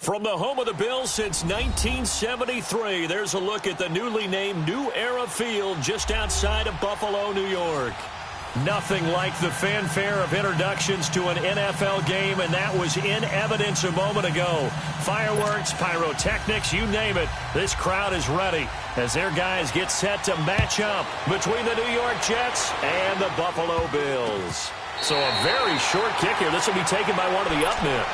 From the home of the Bills since 1973, there's a look at the newly named New Era Field just outside of Buffalo, New York. Nothing like the fanfare of introductions to an NFL game, and that was in evidence a moment ago. Fireworks, pyrotechnics, you name it. This crowd is ready as their guys get set to match up between the New York Jets and the Buffalo Bills. So a very short kick here. This will be taken by one of the up men.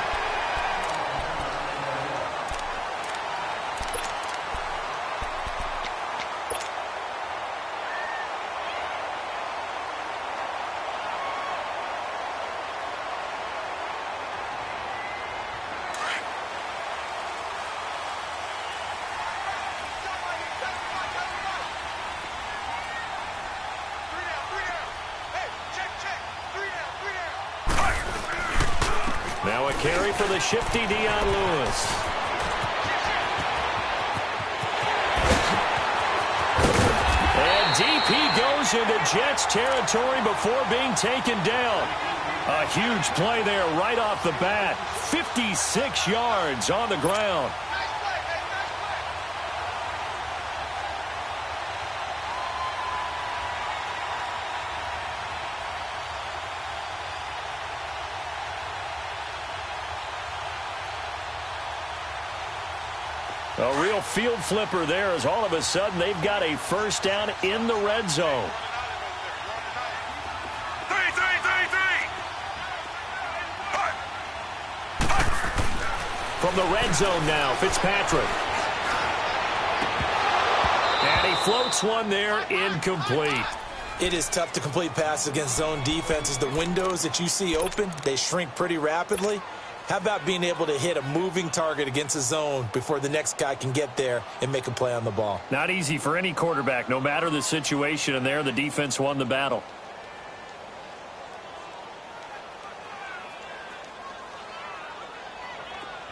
Now a carry for the shifty Dion Lewis. And deep he goes into Jets territory before being taken down. A huge play there right off the bat. 56 yards on the ground. A real field flipper there as all of a sudden they've got a first down in the red zone. From the red zone now, Fitzpatrick. And he floats one there, incomplete. It is tough to complete passes against zone defenses. The windows that you see open, they shrink pretty rapidly. How about being able to hit a moving target against a zone before the next guy can get there and make a play on the ball? Not easy for any quarterback, no matter the situation, and there the defense won the battle.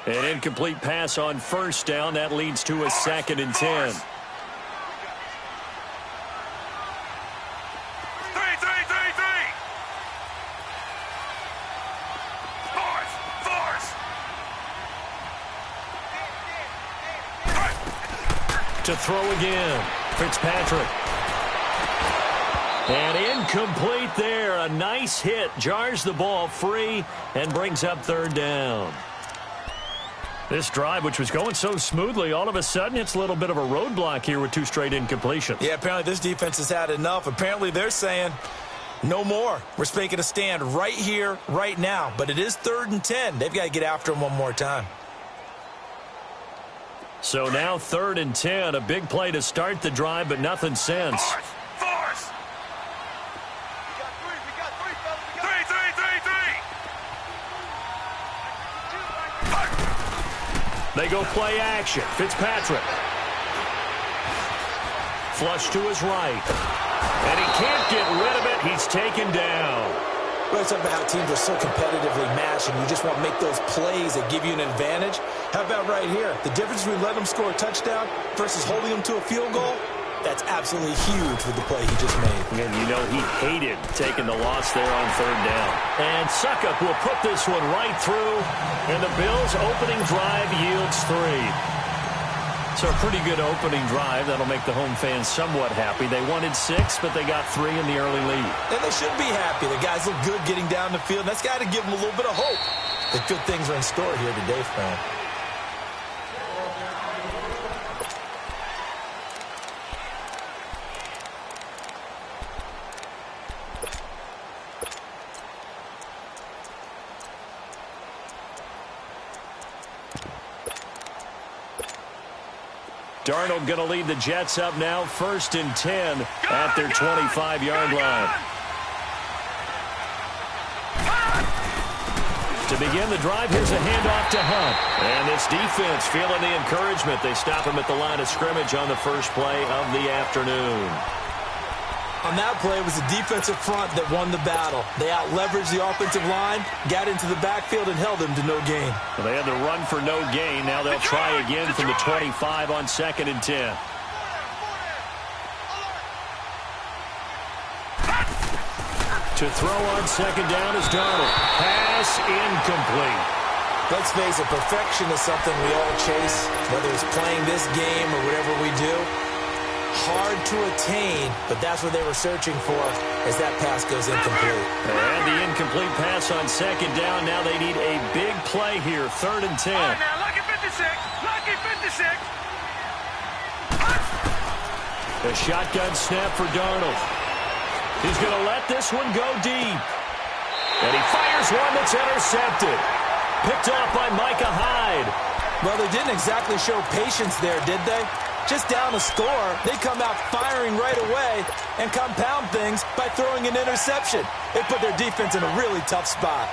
An incomplete pass on first down. That leads to a 2nd and 10. To throw again, Fitzpatrick. And incomplete there. A nice hit. Jars the ball free and brings up 3rd down. This drive, which was going so smoothly, all of a sudden it's a little bit of a roadblock here with 2 straight incompletions. Yeah, apparently this defense has had enough. Apparently they're saying, no more. We're making a stand right here, right now. But it is 3rd and 10. They've got to get after him one more time. So now 3rd and 10, a big play to start the drive, but nothing since. Force. We got three, fellas. Three. They go play action. Fitzpatrick. Flush to his right. And he can't get rid of it. He's taken down. Let's talk about how teams are so competitively matched, and you just want to make those plays that give you an advantage. How about right here? The difference between letting them score a touchdown versus holding them to a field goal, that's absolutely huge with the play he just made. And you know he hated taking the loss there on 3rd down. And Suckup will put this one right through, and the Bills' opening drive yields 3. So a pretty good opening drive. That'll make the home fans somewhat happy. They wanted 6, but they got 3 in the early lead. And they should be happy. The guys look good getting down the field. That's got to give them a little bit of hope that good things are in store here today for them. Darnold going to lead the Jets up now, 1st and 10 at their 25-yard line. To begin the drive, here's a handoff to Hunt. And this defense feeling the encouragement. They stop him at the line of scrimmage on the first play of the afternoon. On that play, it was the defensive front that won the battle. They out-leveraged the offensive line, got into the backfield, and held them to no gain. Well, they had the run for no gain. Now they'll try again from the 25 on 2nd and 10. To throw on 2nd down is Darnold. Pass incomplete. Let's face it, perfection is something we all chase, whether it's playing this game or whatever we do. Hard to attain, but that's what they were searching for as that pass goes incomplete. And the incomplete pass on second down. Now they need a big play here, 3rd and 10. All right, now, lucky 56. Lucky 56. A shotgun snap for Darnold. He's going to let this one go deep. And he fires one that's intercepted. Picked off by Micah Hyde. Well, they didn't exactly show patience there, did they? Just down a score, they come out firing right away and compound things by throwing an interception. It put their defense in a really tough spot.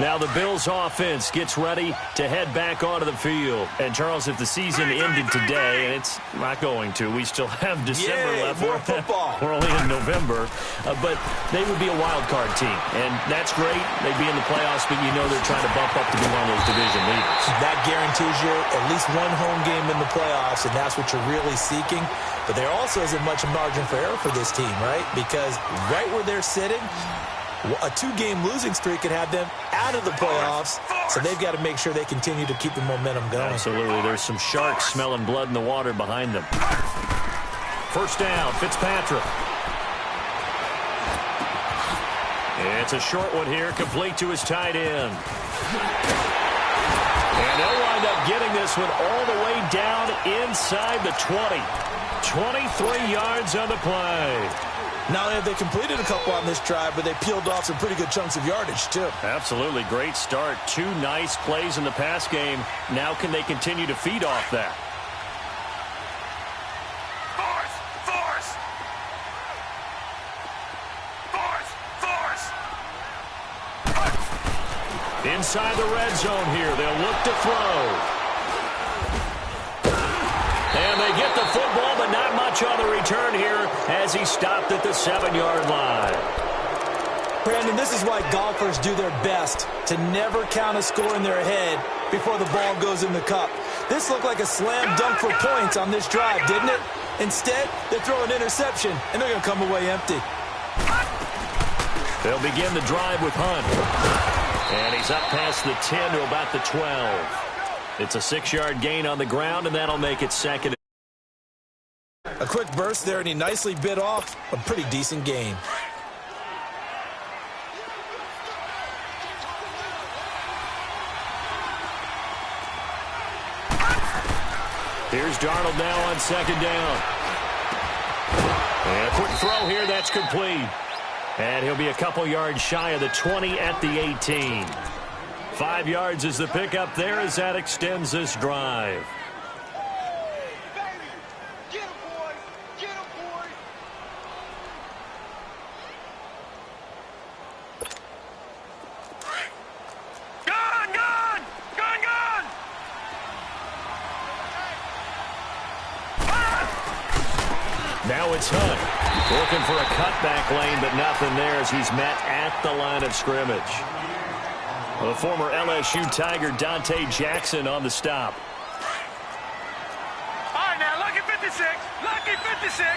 Now the Bills offense gets ready to head back onto the field. And, Charles, if the season ended today, and it's not going to, we still have December left. More football. We're only in November. But they would be a wild card team. And that's great. They'd be in the playoffs, but you know they're trying to bump up to be one of those division leaders. That guarantees you at least one home game in the playoffs, and that's what you're really seeking. But there also isn't much margin for error for this team, right? Because right where they're sitting, a 2-game losing streak could have them out of the playoffs, so they've got to make sure they continue to keep the momentum going. Absolutely. There's some sharks smelling blood in the water behind them. First down, Fitzpatrick. It's a short one here, complete to his tight end. And they'll wind up getting this one all the way down inside the 20. 23 yards on the play. Not only have they completed a couple on this drive, but they peeled off some pretty good chunks of yardage, too. Absolutely. Great start. 2 nice plays in the pass game. Now can they continue to feed off that? Force! Force! Force! Force! Inside the red zone here. They'll look to throw. And they get the football, but not much on the return here as he stopped at the 7-yard line. Brandon, this is why golfers do their best to never count a score in their head before the ball goes in the cup. This looked like a slam dunk for points on this drive, didn't it? Instead, they throw an interception, and they're going to come away empty. They'll begin the drive with Hunt. And he's up past the 10 to about the 12. It's a 6-yard gain on the ground, and that'll make it 2nd. A quick burst there, and he nicely bit off a pretty decent gain. Here's Darnold now on 2nd down. And a quick throw here, that's complete. And he'll be a couple yards shy of the 20 at the 18. 5 yards is the pickup there as that extends this drive. Get him, boys! Get him, boys! Gone! Gone! Gone! Gone! Now it's Hunt. Looking for a cutback lane, but nothing there as he's met at the line of scrimmage. The former LSU Tiger Dante Jackson on the stop. All right, now, lucky 56. Lucky 56.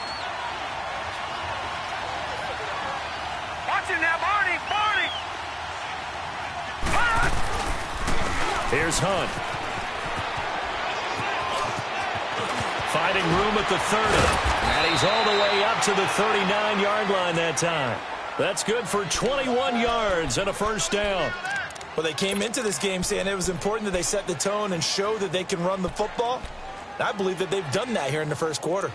Watch him now, Barney. Barney. Here's Hunt. Finding room at the 30. And he's all the way up to the 39-yard line that time. That's good for 21 yards and a first down. Well, they came into this game saying it was important that they set the tone and show that they can run the football. And I believe that they've done that here in the first quarter.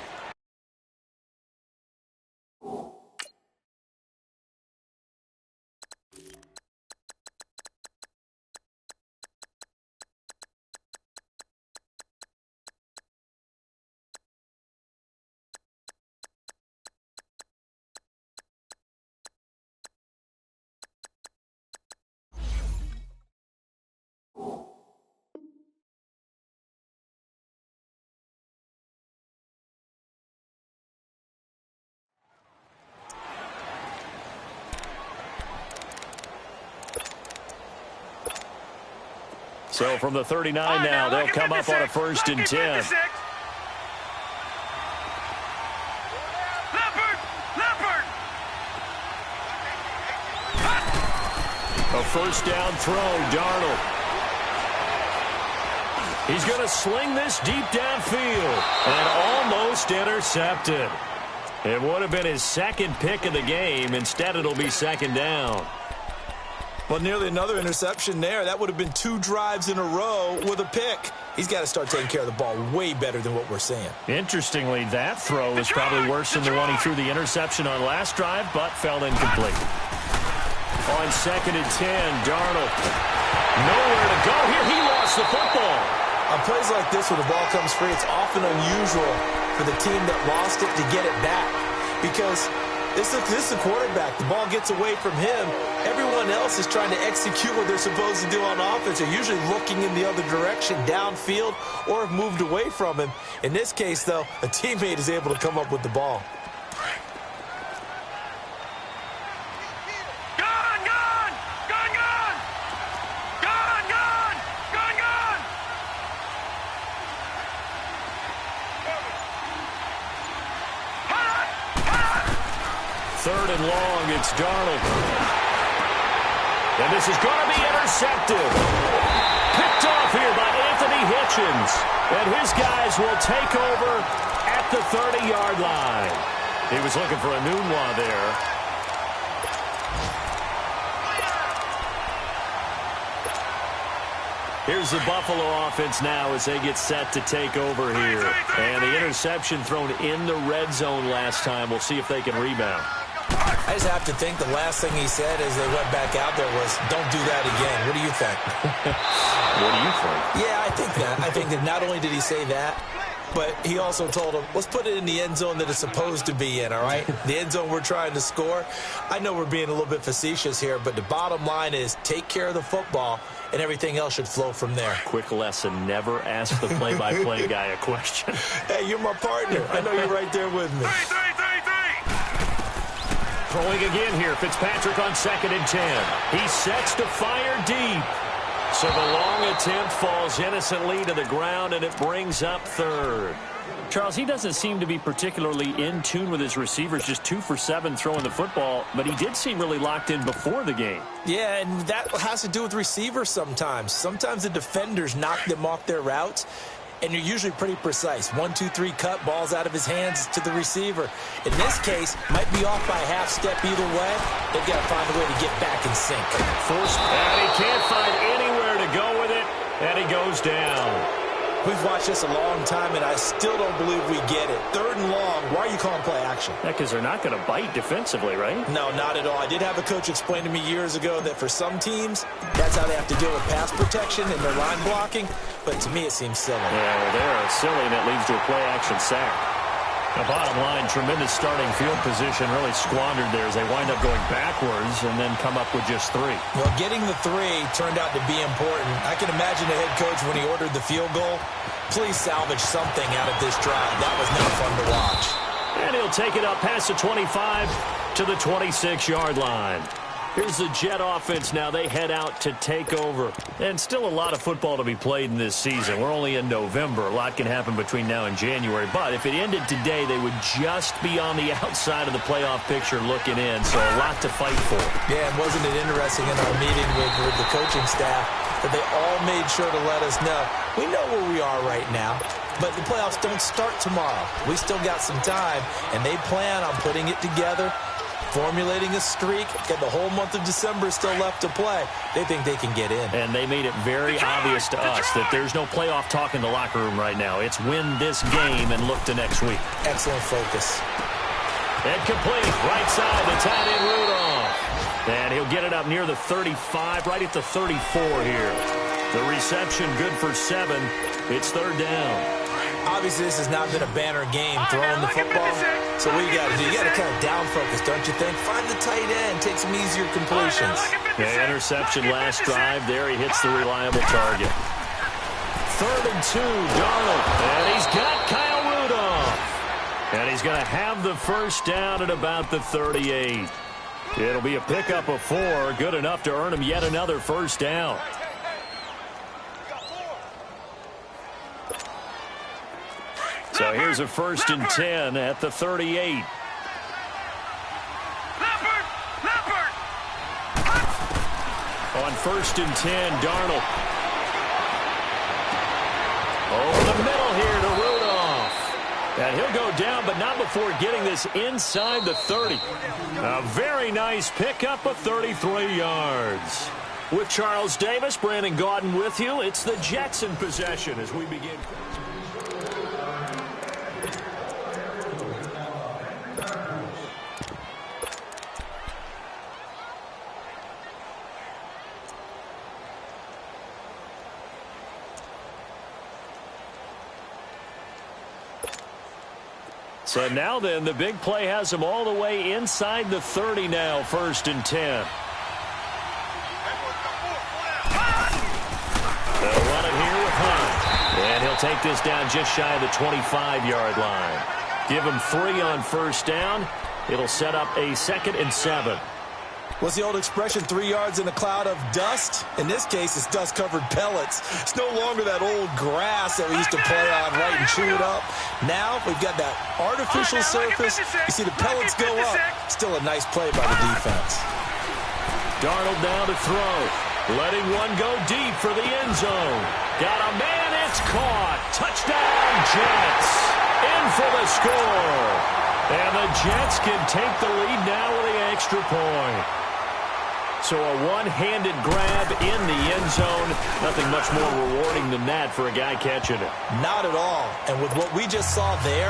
So from the 39 now, they'll come up on a 1st and 10. Leopard! Leopard! A first down throw, Darnold. He's going to sling this deep downfield and almost intercepted. It would have been his second pick of the game. Instead, it'll be second down. Well, nearly another interception there. That would have been 2 drives in a row with a pick. He's got to start taking care of the ball way better than what we're seeing. Interestingly, that throw is probably worse than the one he threw the interception on last drive, but fell incomplete. On 2nd and 10, Darnold. Nowhere to go here. He lost the football. On plays like this, when the ball comes free, it's often unusual for the team that lost it to get it back. Because this is the quarterback. The ball gets away from him. Everyone else is trying to execute what they're supposed to do on offense. They're usually looking in the other direction, downfield, or have moved away from him. In this case, though, a teammate is able to come up with the ball. Third and long, it's Darnold. And this is going to be intercepted. Picked off here by Anthony Hitchens. And his guys will take over at the 30-yard line. He was looking for a Nunwa there. Here's the Buffalo offense now as they get set to take over here. And the interception thrown in the red zone last time. We'll see if they can rebound. I just have to think the last thing he said as they went back out there was, don't do that again. What do you think? What do you think? Yeah, I think that. I think that not only did he say that, but he also told him, let's put it in the end zone that it's supposed to be in, all right? The end zone we're trying to score. I know we're being a little bit facetious here, but the bottom line is take care of the football, and everything else should flow from there. Quick lesson, never ask the play-by-play guy a question. Hey, you're my partner. I know you're right there with me. Throwing again here, Fitzpatrick on 2nd and 10. He sets to fire deep. So the long attempt falls innocently to the ground, and it brings up third. Charles, he doesn't seem to be particularly in tune with his receivers, just 2 for 7 throwing the football, but he did seem really locked in before the game. Yeah, and that has to do with receivers sometimes. Sometimes the defenders knock them off their routes, and you're usually pretty precise. 1, 2, 3 cut, balls out of his hands to the receiver. In this case, might be off by a half step either way. They've got to find a way to get back in sync. And he can't find anywhere to go with it, and he goes down. We've watched this a long time, and I still don't believe we get it. 3rd and long, why are you calling play action? Yeah, because they're not going to bite defensively, right? No, not at all. I did have a coach explain to me years ago that for some teams, that's how they have to deal with pass protection and their line blocking. But to me, it seems silly. Yeah, well, they're silly, and it leads to a play-action sack. The bottom line, tremendous starting field position, really squandered there as they wind up going backwards and then come up with just 3. Well, getting the 3 turned out to be important. I can imagine the head coach when he ordered the field goal. Please salvage something out of this drive. That was not fun to watch. And he'll take it up past the 25 to the 26-yard line. Here's the Jet offense now. They head out to take over. And still a lot of football to be played in this season. We're only in November. A lot can happen between now and January. But if it ended today, they would just be on the outside of the playoff picture looking in. So a lot to fight for. Yeah, and wasn't it interesting in our meeting with the coaching staff that they all made sure to let us know, we know where we are right now, but the playoffs don't start tomorrow. We still got some time, and they plan on putting it together, formulating a streak, and the whole month of December is still left to play. They think they can get in. And they made it very obvious to us that there's no playoff talk in the locker room right now. It's win this game and look to next week. Excellent focus. And complete, right side, the tight end Rudolph. And he'll get it up near the 35, right at the 34 here. The reception good for 7. It's 3rd down. Obviously, this has not been a banner game throwing the football. So what you got to do, you got to kind of down focus, don't you think? Find the tight end, take some easier completions. The interception last drive. There he hits the reliable target. 3rd and 2, Darnold. And he's got Kyle Rudolph. And he's going to have the first down at about the 38. It'll be a pickup of 4, good enough to earn him yet another first down. So here's a 1st and 10 at the 38. On 1st and 10, Darnold. Over the middle here to Rudolph. And he'll go down, but not before getting this inside the 30. A very nice pickup of 33 yards. With Charles Davis, Brandon Gaudin with you. It's the Jets in possession as we begin. So now then, the big play has him all the way inside the 30 now, 1st and 10. They'll run it here with Hunt. And he'll take this down just shy of the 25-yard line. Give him 3 on 1st down. It'll set up a 2nd and 7. What's the old expression, 3 yards in a cloud of dust? In this case, it's dust-covered pellets. It's no longer that old grass that we used to play on, right, and chew it up. Now we've got that artificial surface. You see the pellets go up. Still a nice play by the defense. Darnold now to throw. Letting one go deep for the end zone. Got a man, it's caught. Touchdown, Jets. In for the score. And the Jets can take the lead now with the extra point. So a one-handed grab in the end zone. Nothing much more rewarding than that for a guy catching it. Not at all. And with what we just saw there,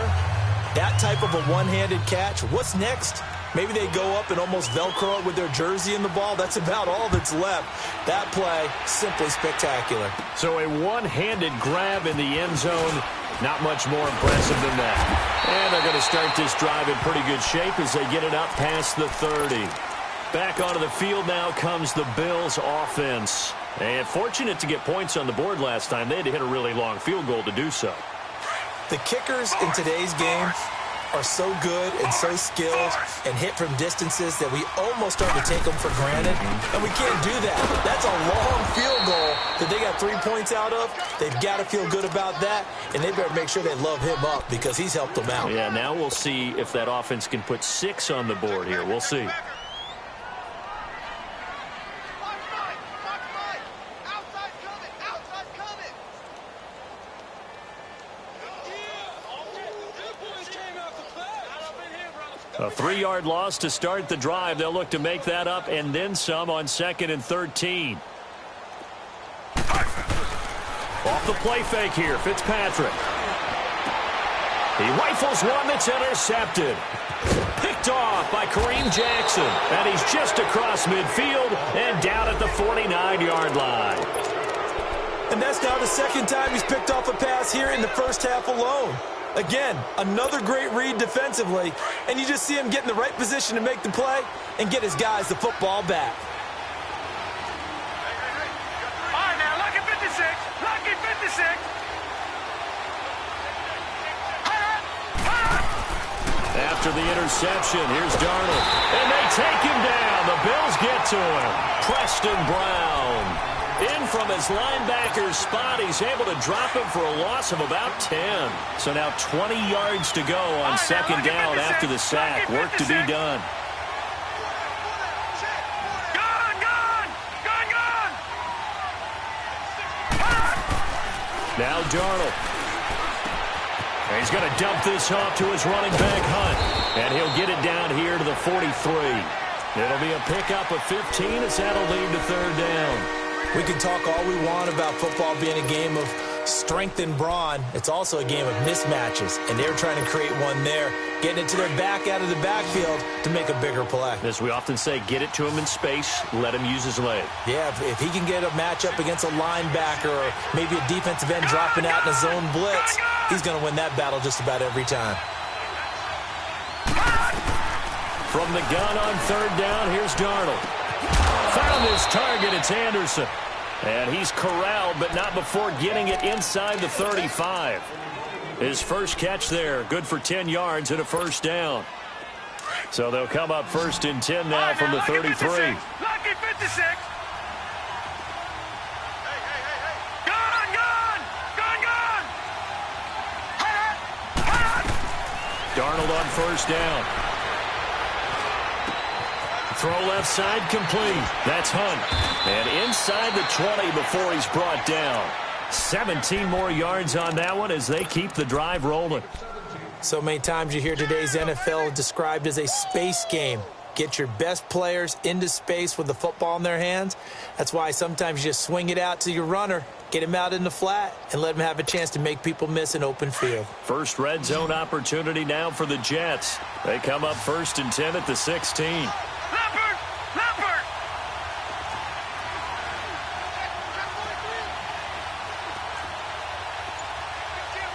that type of a one-handed catch, what's next? Maybe they go up and almost Velcro it with their jersey in the ball. That's about all that's left. That play, simply spectacular. So a one-handed grab in the end zone. Not much more impressive than that. And they're going to start this drive in pretty good shape as they get it up past the 30. Back onto the field now comes the Bills offense. And fortunate to get points on the board last time. They had to hit a really long field goal to do so. The kickers in today's game are so good and so skilled and hit from distances that we almost start to take them for granted. And we can't do that. That's a long field goal that they got 3 points out of. They've got to feel good about that, and they better make sure they love him up because he's helped them out. Yeah, now we'll see if that offense can put 6 on the board here. We'll see. A 3-yard loss to start the drive. They'll look to make that up and then some on 2nd and 13. Off the play fake here, Fitzpatrick. He rifles one that's intercepted. Picked off by Kareem Jackson. And he's just across midfield and down at the 49-yard line. And that's now the 2nd time he's picked off a pass here in the first half alone. Again, another great read defensively, and you just see him get in the right position to make the play and get his guys the football back. All right, now, lucky 56. Lucky 56. After the interception, here's Darnold. And they take him down. The Bills get to him. Preston Brown. In from his linebacker spot, he's able to drop him for a loss of about 10. So now 20 yards to go on 2nd down after the sack. Work to be done. Now Darnold. And he's going to dump this off to his running back, Hunt. And he'll get it down here to the 43. It'll be a pickup of 15 as that'll lead to 3rd down. We can talk all we want about football being a game of strength and brawn. It's also a game of mismatches, and they're trying to create one there, getting it to their back out of the backfield to make a bigger play. As we often say, get it to him in space, let him use his leg. Yeah, if he can get a matchup against a linebacker or maybe a defensive end dropping out in a zone blitz, he's going to win that battle just about every time. From the gun on 3rd down, here's Darnold. Found his target, it's Anderson. And he's corralled, but not before getting it inside the 35. His first catch there, good for 10 yards and a 1st down. So they'll come up 1st and 10 now from the 33. Lucky 56. Darnold on 1st down. Throw left side complete. That's Hunt. And inside the 20 before he's brought down. 17 more yards on that one as they keep the drive rolling. So many times you hear today's NFL described as a space game. Get your best players into space with the football in their hands. That's why sometimes you just swing it out to your runner, get him out in the flat, and let him have a chance to make people miss an open field. First red zone opportunity now for the Jets. They come up 1st and 10 at the 16. Leopard! Leopard!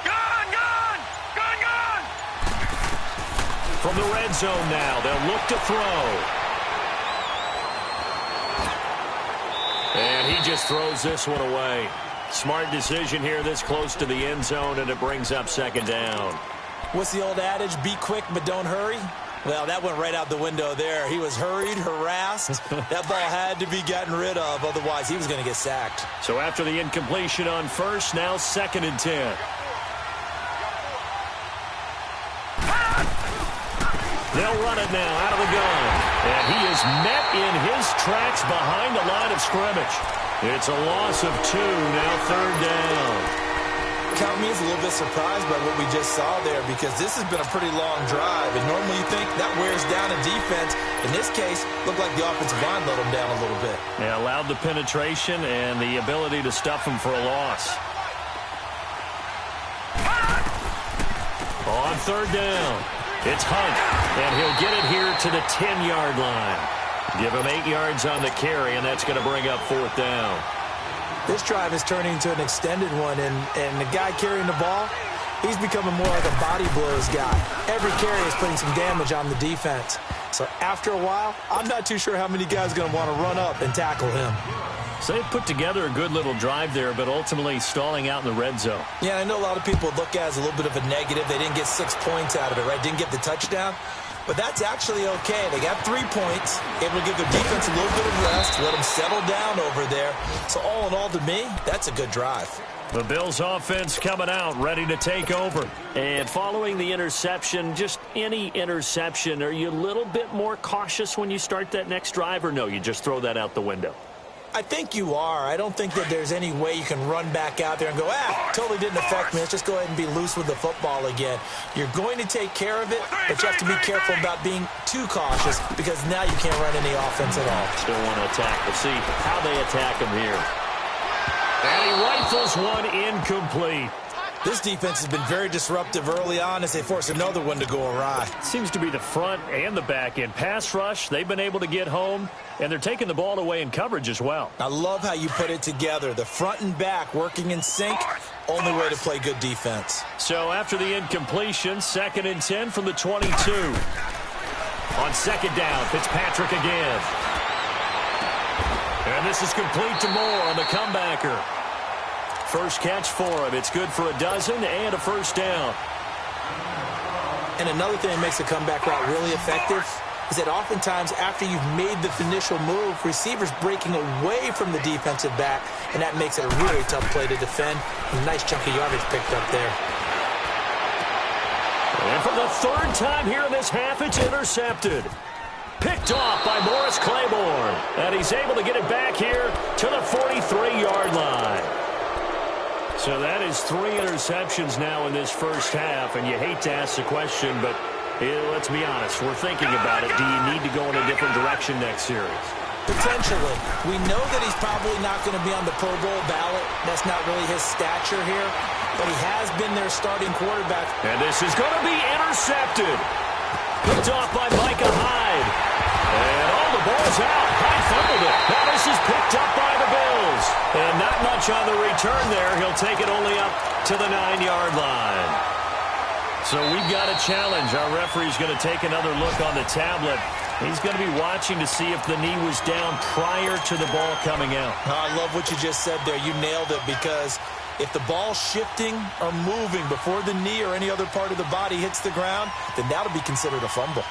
Gone! Gone! Gone! Gone! From the red zone now, they'll look to throw. And he just throws this one away. Smart decision here this close to the end zone, and it brings up 2nd down. What's the old adage? Be quick, but don't hurry. Well, that went right out the window there. He was hurried, harassed. That ball had to be gotten rid of, otherwise he was going to get sacked. So after the incompletion on first, now 2nd and 10. They'll run it now out of the gun. And he is met in his tracks behind the line of scrimmage. It's a loss of 2, now 3rd down. Count me as a little bit surprised by what we just saw there, because this has been a pretty long drive, and normally you think that wears down a defense. In this case, looked like the offensive line let them down a little bit. Yeah, allowed the penetration and the ability to stuff them for a loss. On 3rd down, it's Hunt, and he'll get it here to the 10-yard line. Give him 8 yards on the carry, and that's going to bring up 4th down. This drive is turning into an extended one, and the guy carrying the ball, he's becoming more like a body blows guy. Every carry is putting some damage on the defense. So after a while, I'm not too sure how many guys are going to want to run up and tackle him. So they've put together a good little drive there, but ultimately stalling out in the red zone. Yeah, I know a lot of people look at it as a little bit of a negative. They didn't get 6 points out of it, right? Didn't get the touchdown. But that's actually okay. They got 3 points, able to give their defense a little bit of rest, let them settle down over there. So all in all, to me, that's a good drive. The Bills offense coming out, ready to take over. And following the interception, just any interception, are you a little bit more cautious when you start that next drive, or no, you just throw that out the window? I think you are. I don't think that there's any way you can run back out there and go, totally didn't affect me. Let's just go ahead and be loose with the football again. You're going to take care of it, but you have to be careful about being too cautious, because now you can't run any offense at all. Still want to attack. We'll see how they attack him here. And he rifles one incomplete. This defense has been very disruptive early on as they force another one to go awry. Seems to be the front and the back end. Pass rush, they've been able to get home, and they're taking the ball away in coverage as well. I love how you put it together. The front and back working in sync, only way to play good defense. So after the incompletion, 2nd and 10 from the 22. On 2nd down, Fitzpatrick again. And this is complete to Moore on the comebacker. First catch for him. It's good for a dozen and a 1st down. And another thing that makes the comeback route really effective is that oftentimes after you've made the initial move, receivers breaking away from the defensive back, and that makes it a really tough play to defend. A nice chunk of yardage picked up there. And for the 3rd time here in this half, it's intercepted. Picked off by Morris Claiborne. And he's able to get it back here to the 43-yard line. So that is 3 interceptions now in this first half, and you hate to ask the question, but let's be honest, we're thinking about it. Do you need to go in a different direction next series? Potentially. We know that he's probably not going to be on the Pro Bowl ballot. That's not really his stature here, but he has been their starting quarterback. And this is going to be intercepted. Picked off by Micah Hyde. And all the ball's out. Hyde fumbled it. Now this is picked up by the Bills. And not much on the return there. He'll take it only up to the 9-yard line. So we've got a challenge. Our referee's going to take another look on the tablet. He's going to be watching to see if the knee was down prior to the ball coming out. I love what you just said there. You nailed it, because if the ball's shifting or moving before the knee or any other part of the body hits the ground, then that'll be considered a fumble.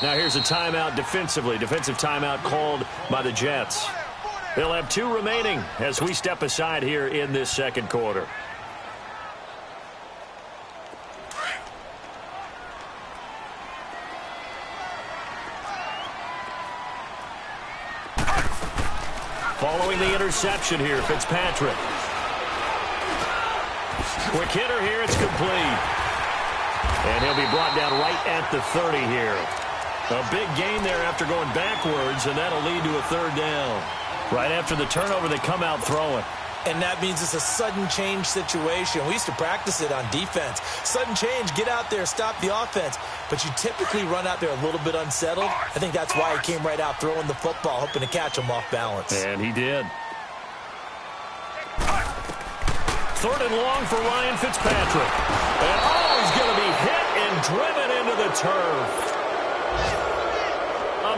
Now here's a timeout defensively. Defensive timeout called by the Jets. They'll have 2 remaining as we step aside here in this second quarter. Following the interception here, Fitzpatrick. Quick hitter here, it's complete. And he'll be brought down right at the 30 here. A big gain there after going backwards, and that'll lead to a 3rd down. Right after the turnover, they come out throwing. And that means it's a sudden change situation. We used to practice it on defense. Sudden change, get out there, stop the offense. But you typically run out there a little bit unsettled. I think that's why he came right out throwing the football, hoping to catch him off balance. And he did. 3rd and long for Ryan Fitzpatrick. And he's going to be hit and driven into the turf.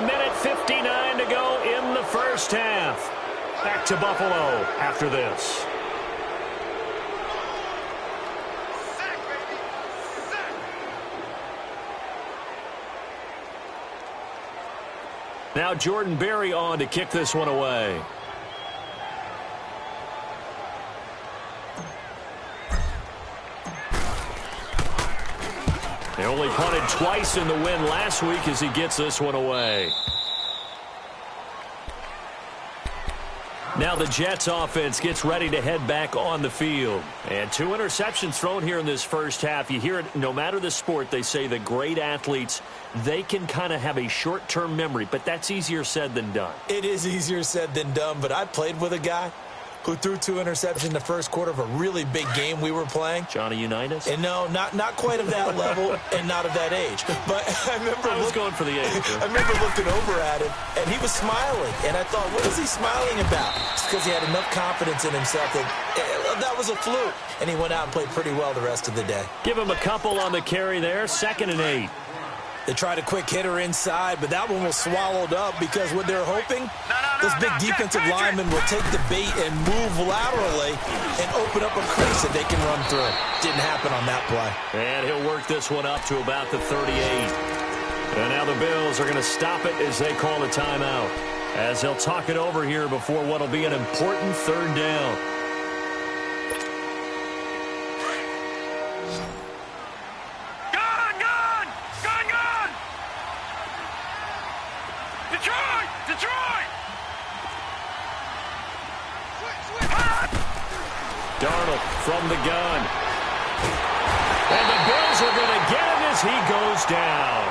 1:59 to go in the first half. Back to Buffalo after this. Now Jordan Berry on to kick this one away. They only punted twice in the win last week as he gets this one away. Now the Jets offense gets ready to head back on the field. And 2 interceptions thrown here in this first half. You hear it, no matter the sport, they say the great athletes, they can kind of have a short-term memory, but that's easier said than done. It is easier said than done, but I played with a guy who threw 2 interceptions in the first quarter of a really big game we were playing. Johnny Unitas? And no, not quite of that level and not of that age. But I was going for the age. I remember looking over at him, and he was smiling. And I thought, what is he smiling about? It's because he had enough confidence in himself that was a fluke. And he went out and played pretty well the rest of the day. Give him a couple on the carry there. 2nd and 8. They tried a quick hitter inside, but that one was swallowed up because what they're hoping, those big defensive linemen will take the bait and move laterally and open up a crease that they can run through. Didn't happen on that play. And he'll work this one up to about the 38. And now the Bills are going to stop it as they call a timeout, as they'll talk it over here before what will be an important 3rd down. Darnold from the gun. And the Bills are going to get him as he goes down.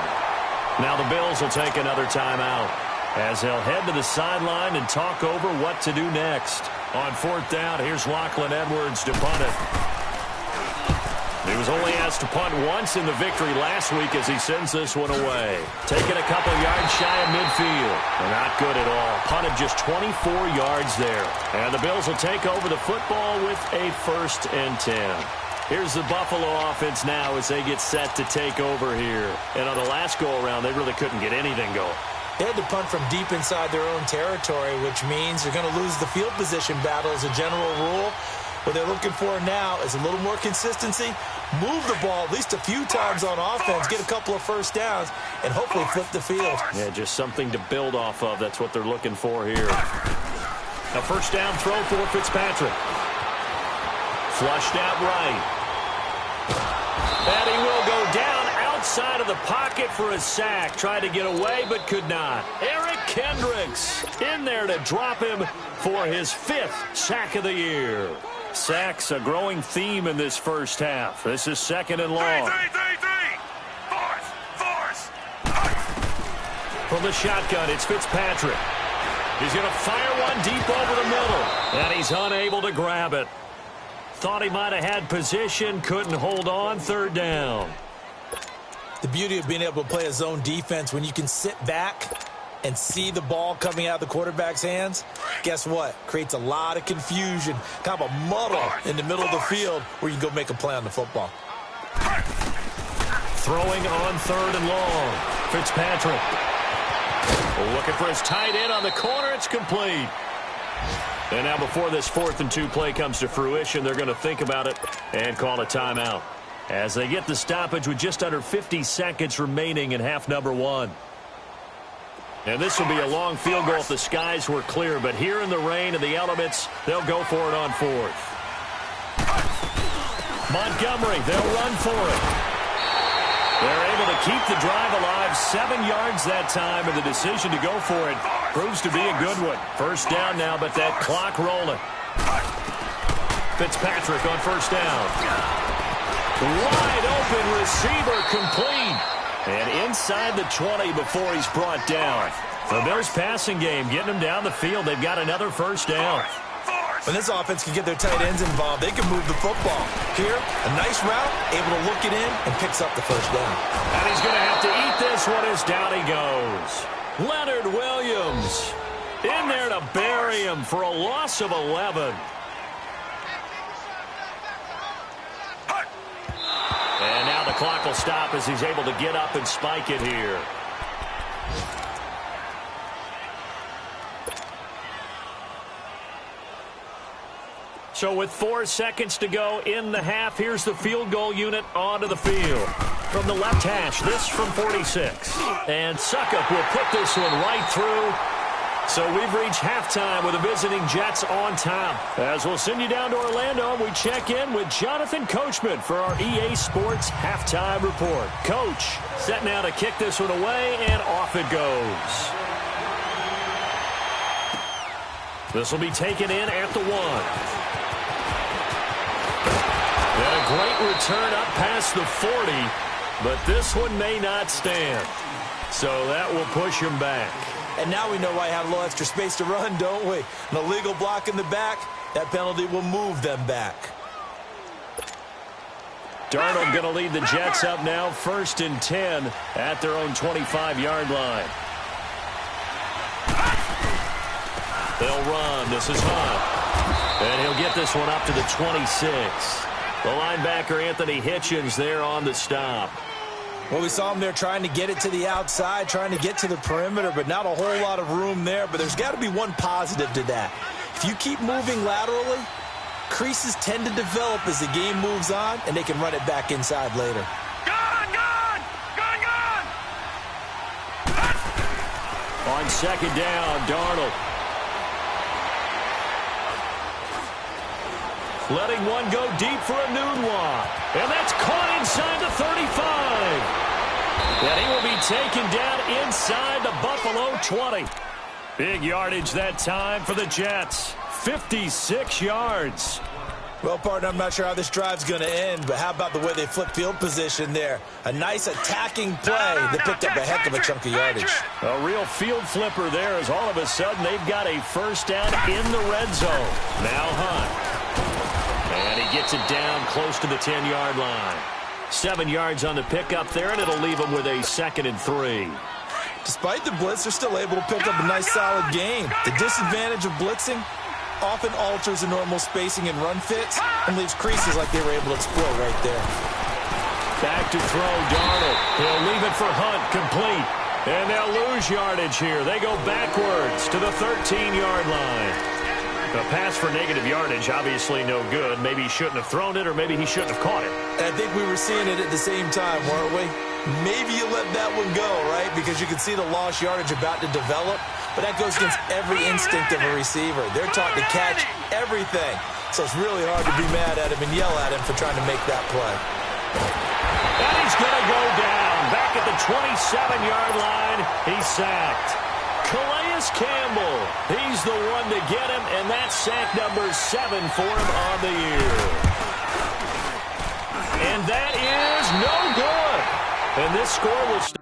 Now the Bills will take another timeout as they'll head to the sideline and talk over what to do next. On 4th down, here's Lachlan Edwards to punt it. He was only asked to punt once in the victory last week as he sends this one away. Taking a couple yards shy of midfield. Not good at all. Punted just 24 yards there. And the Bills will take over the football with a 1st and 10. Here's the Buffalo offense now as they get set to take over here. And on the last go-around, they really couldn't get anything going. They had to punt from deep inside their own territory, which means they're going to lose the field position battle as a general rule. What they're looking for now is a little more consistency, move the ball at least a few times on offense, get a couple of 1st downs, and hopefully flip the field. Yeah, just something to build off of. That's what they're looking for here. A 1st down throw for Fitzpatrick. Flushed out right. And he will go down outside of the pocket for a sack. Tried to get away, but could not. Eric Kendricks in there to drop him for his 5th sack of the year. Sacks a growing theme in this first half. This is 2nd and long. Force. From the shotgun, it's Fitzpatrick. He's going to fire one deep over the middle, and he's unable to grab it. Thought he might have had position, couldn't hold on. 3rd down. The beauty of being able to play a zone defense when you can sit back and see the ball coming out of the quarterback's hands, guess what? Creates a lot of confusion, kind of a muddle in the middle of the field where you can go make a play on the football. Throwing on 3rd and long. Fitzpatrick. Looking for his tight end on the corner. It's complete. And now before this 4th and 2 play comes to fruition, they're going to think about it and call a timeout as they get the stoppage with just under 50 seconds remaining in half number 1. And this will be a long field goal if the skies were clear. But here in the rain and the elements, they'll go for it on 4th. Montgomery, they'll run for it. They're able to keep the drive alive, 7 yards that time, and the decision to go for it proves to be a good one. First down now, but that clock rolling. Fitzpatrick on first down. Wide open receiver complete. And inside the 20 before he's brought down. The Bills passing game getting them down the field. They've got another first down. When this offense can get their tight ends involved, they can move the football. Here, a nice route, able to look it in, and picks up the first down. And he's going to have to eat this one as down he goes. Leonard Williams in there to bury him for a loss of 11. And now the clock will stop as he's able to get up and spike it here. So with 4 seconds to go in the half, here's the field goal unit onto the field. From the left hash, this from 46. And Suckup will put this one right through. So we've reached halftime with the visiting Jets on top. As we'll send you down to Orlando, we check in with Jonathan Coachman for our EA Sports Halftime Report. Coach, set now to kick this one away, and off it goes. This will be taken in at the 1. And a great return up past the 40, but this one may not stand. So that will push him back. And now we know why I have a little extra space to run, don't we? An illegal block in the back, that penalty will move them back. Darnold going to lead the Jets up now, 1st and 10 at their own 25-yard line. They'll run. This is Hunt. And he'll get this one up to the 26. The linebacker, Anthony Hitchens, there on the stop. Well, we saw him there trying to get it to the outside, trying to get to the perimeter, but not a whole lot of room there. But there's got to be one positive to that. If you keep moving laterally, creases tend to develop as the game moves on, and they can run it back inside later. On 2nd down, Darnold. Letting one go deep for a noon walk. And that's caught inside the 35. And he will be taken down inside the Buffalo 20. Big yardage that time for the Jets. 56 yards. Well, partner, I'm not sure how this drive's going to end, but how about the way they flip field position there? A nice attacking play that picked up a heck of a chunk of yardage. A real field flipper there as all of a sudden they've got a first down in the red zone. Now Hunt. And he gets it down close to the 10-yard line. 7 yards on the pickup there, and it'll leave him with a 2nd and 3. Despite the blitz, they're still able to pick up a nice solid gain. The disadvantage of blitzing often alters the normal spacing and run fits and leaves creases like they were able to exploit right there. Back to throw, Darnold. He'll leave it for Hunt, complete. And they'll lose yardage here. They go backwards to the 13-yard line. A pass for negative yardage, obviously no good. Maybe he shouldn't have thrown it, or maybe he shouldn't have caught it. And I think we were seeing it at the same time, weren't we? Maybe you let that one go, right? Because you can see the lost yardage about to develop. But that goes against every instinct of a receiver. They're taught to catch everything. So it's really hard to be mad at him and yell at him for trying to make that play. And he's going to go down. Back at the 27-yard line, he's sacked. Calais Campbell, he's the one to get him, and that's sack number 7 for him on the year. And that is no good. And this score will stay.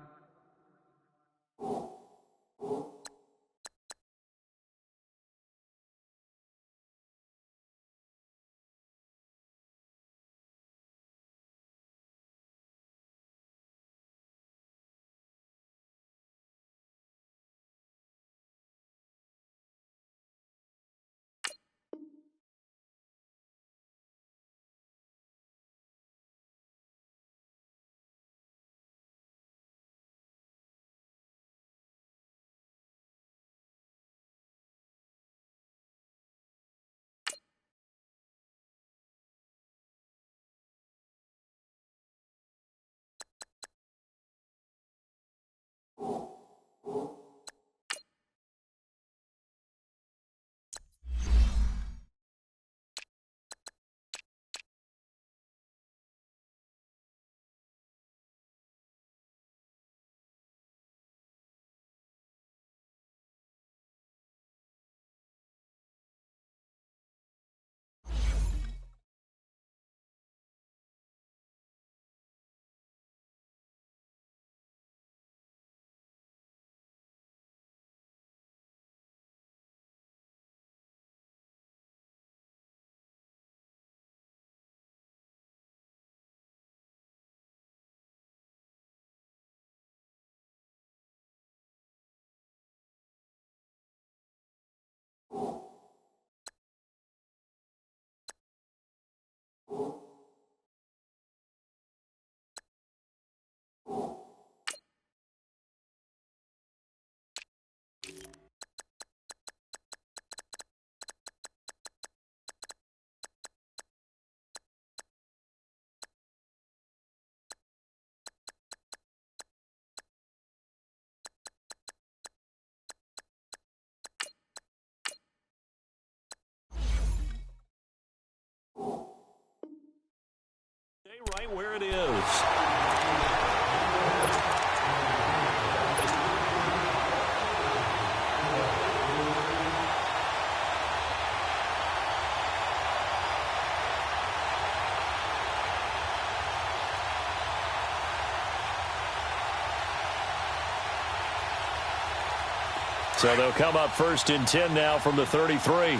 So they'll come up 1st and 10 now from the 33. There we go.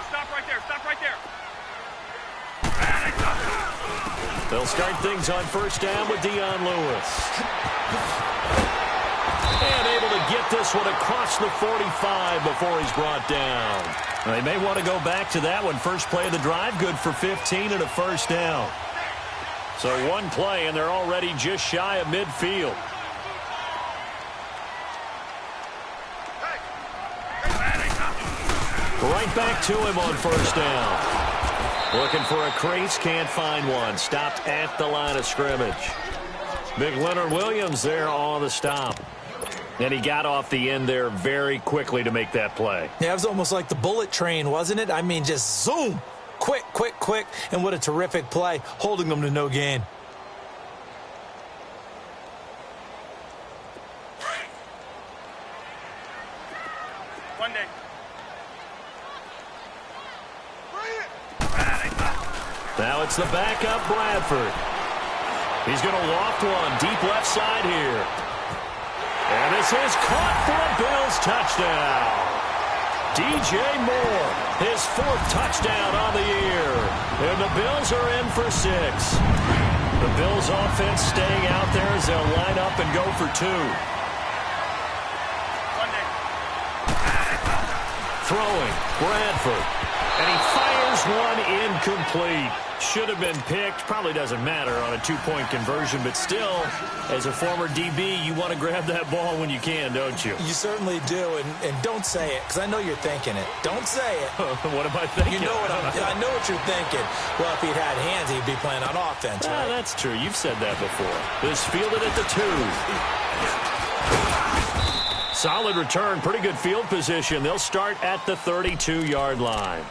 Stop right there. Stop right there. They'll start things on 1st down with Dion Lewis. And able to get this one across the 45 before he's brought down. They may want to go back to that one. First play of the drive, good for 15 and a 1st down. So one play, and they're already just shy of midfield. Right back to him on 1st down. Looking for a crease, can't find one. Stopped at the line of scrimmage. Big Leonard Williams there on the stop. And he got off the end there very quickly to make that play. Yeah, it was almost like the bullet train, wasn't it? I mean, just zoom. Quick, quick, quick. And what a terrific play, holding them to no gain. One day. Now it's the backup Bradford. He's going to loft one deep left side here. And this is caught for a Bills touchdown. DJ Moore, his 4th touchdown on the year. And the Bills are in for 6. The Bills offense staying out there as they'll line up and go for 2. Throwing, Bradford. And he fires one incomplete. Should have been picked. Probably doesn't matter on a 2-point conversion, but still, as a former DB, you want to grab that ball when you can, don't you? You certainly do, and don't say it, because I know you're thinking it. Don't say it. What am I thinking? You know what I know what you're thinking. Well, if he'd had hands, he'd be playing on offense, right? That's true. You've said that before. This fielded at the 2. Solid return. Pretty good field position. They'll start at the 32-yard line.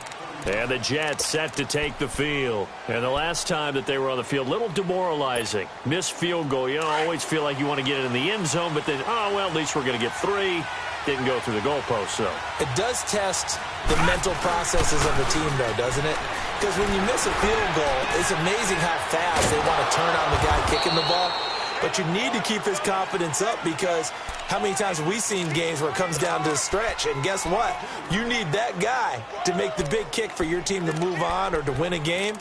And the Jets set to take the field. And the last time that they were on the field, a little demoralizing. Missed field goal. You always feel like you want to get it in the end zone, but then, oh, well, at least we're going to get 3. Didn't go through the goalpost, though. It does test the mental processes of a team, though, doesn't it? Because when you miss a field goal, it's amazing how fast they want to turn on the guy kicking the ball. But you need to keep his confidence up, because how many times have we seen games where it comes down to a stretch? And guess what? You need that guy to make the big kick for your team to move on or to win a game.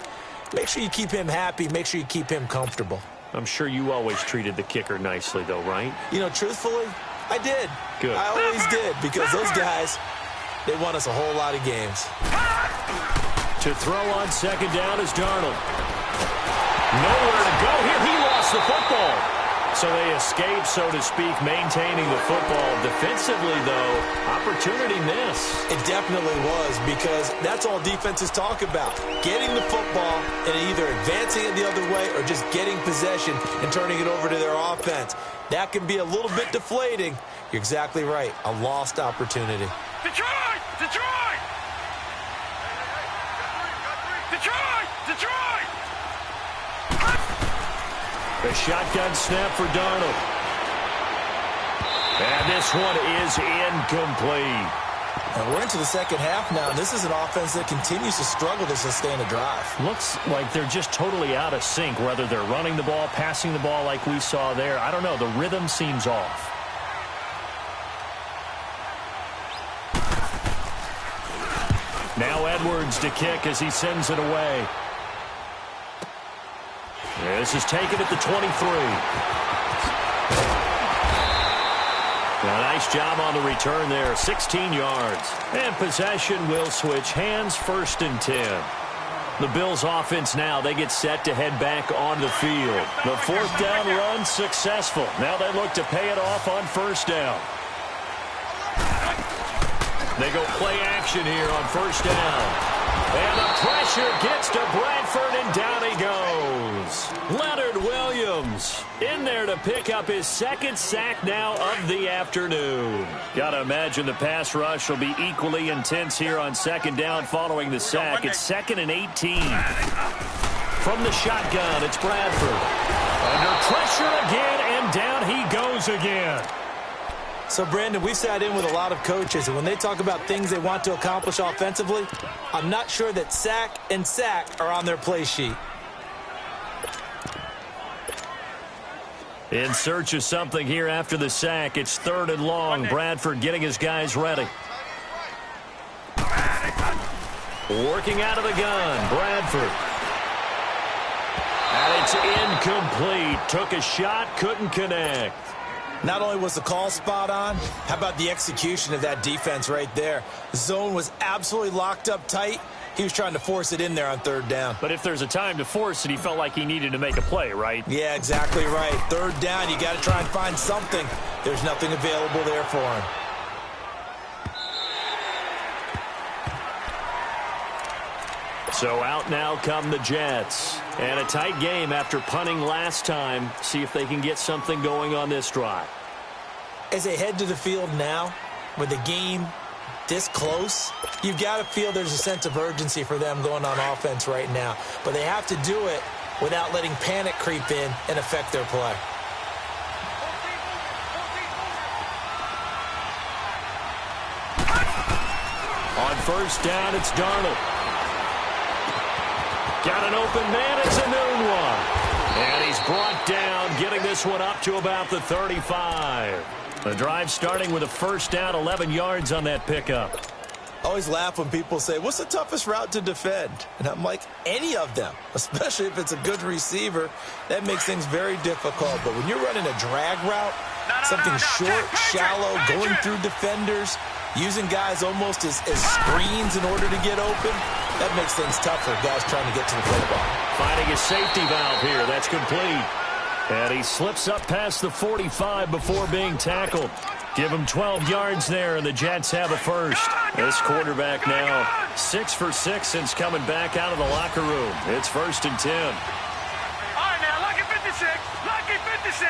Make sure you keep him happy. Make sure you keep him comfortable. I'm sure you always treated the kicker nicely, though, right? You know, truthfully, I did. Good. I always did, because those guys, they won us a whole lot of games. To throw on 2nd down is Darnold. Nowhere to go here. He lost the football. So they escape, so to speak, maintaining the football. Defensively, though, opportunity miss. It definitely was, because that's all defenses talk about. Getting the football and either advancing it the other way or just getting possession and turning it over to their offense. That can be a little bit deflating. You're exactly right. A lost opportunity. Detroit! Detroit! Detroit! Detroit! The shotgun snap for Darnold. And this one is incomplete. And we're into the second half now, and this is an offense that continues to struggle to sustain a drive. Looks like they're just totally out of sync, whether they're running the ball, passing the ball like we saw there. I don't know. The rhythm seems off. Now Edwards to kick as he sends it away. This is taken at the 23. A nice job on the return there. 16 yards. And possession will switch hands. 1st and 10. The Bills offense now, they get set to head back on the field. The 4th down run successful. Now they look to pay it off on 1st down. They go play action here on 1st down. And the pressure gets to Bradford, and down he goes. Leonard Williams in there to pick up his 2nd sack now of the afternoon. Got to imagine the pass rush will be equally intense here on 2nd down following the sack. It's 2nd and 18. From the shotgun, it's Bradford. Under pressure again, and down he goes again. So, Brandon, we've sat in with a lot of coaches, and when they talk about things they want to accomplish offensively, I'm not sure that sack and sack are on their play sheet. In search of something here after the sack. It's 3rd and long. Bradford getting his guys ready. Working out of the gun, Bradford. And it's incomplete. Took a shot, couldn't connect. Not only was the call spot on, how about the execution of that defense right there? The zone was absolutely locked up tight. He was trying to force it in there on 3rd down. But if there's a time to force it, he felt like he needed to make a play, right? Yeah, exactly right. 3rd down, you got to try and find something. There's nothing available there for him. So out now come the Jets. And a tight game after punting last time. See if they can get something going on this drive. As they head to the field now, with the game this close, you've got to feel there's a sense of urgency for them going on offense right now. But they have to do it without letting panic creep in and affect their play. On 1st down, it's Darnold. Got an open man. It's a noon one. And he's brought down, getting this one up to about the 35. The drive starting with a 1st down, 11 yards on that pickup. I always laugh when people say, what's the toughest route to defend? And I'm like, any of them, especially if it's a good receiver. That makes things very difficult. But when you're running a drag route, something short, shallow, going through defenders, using guys almost as screens in order to get open, that makes things tough for guys trying to get to the football. Finding a safety valve here. That's complete. And he slips up past the 45 before being tackled. Give him 12 yards there, and the Jets have a first. This quarterback now 6 for 6 since coming back out of the locker room. It's 1st and 10. All right, now, lucky 56. Lucky 56.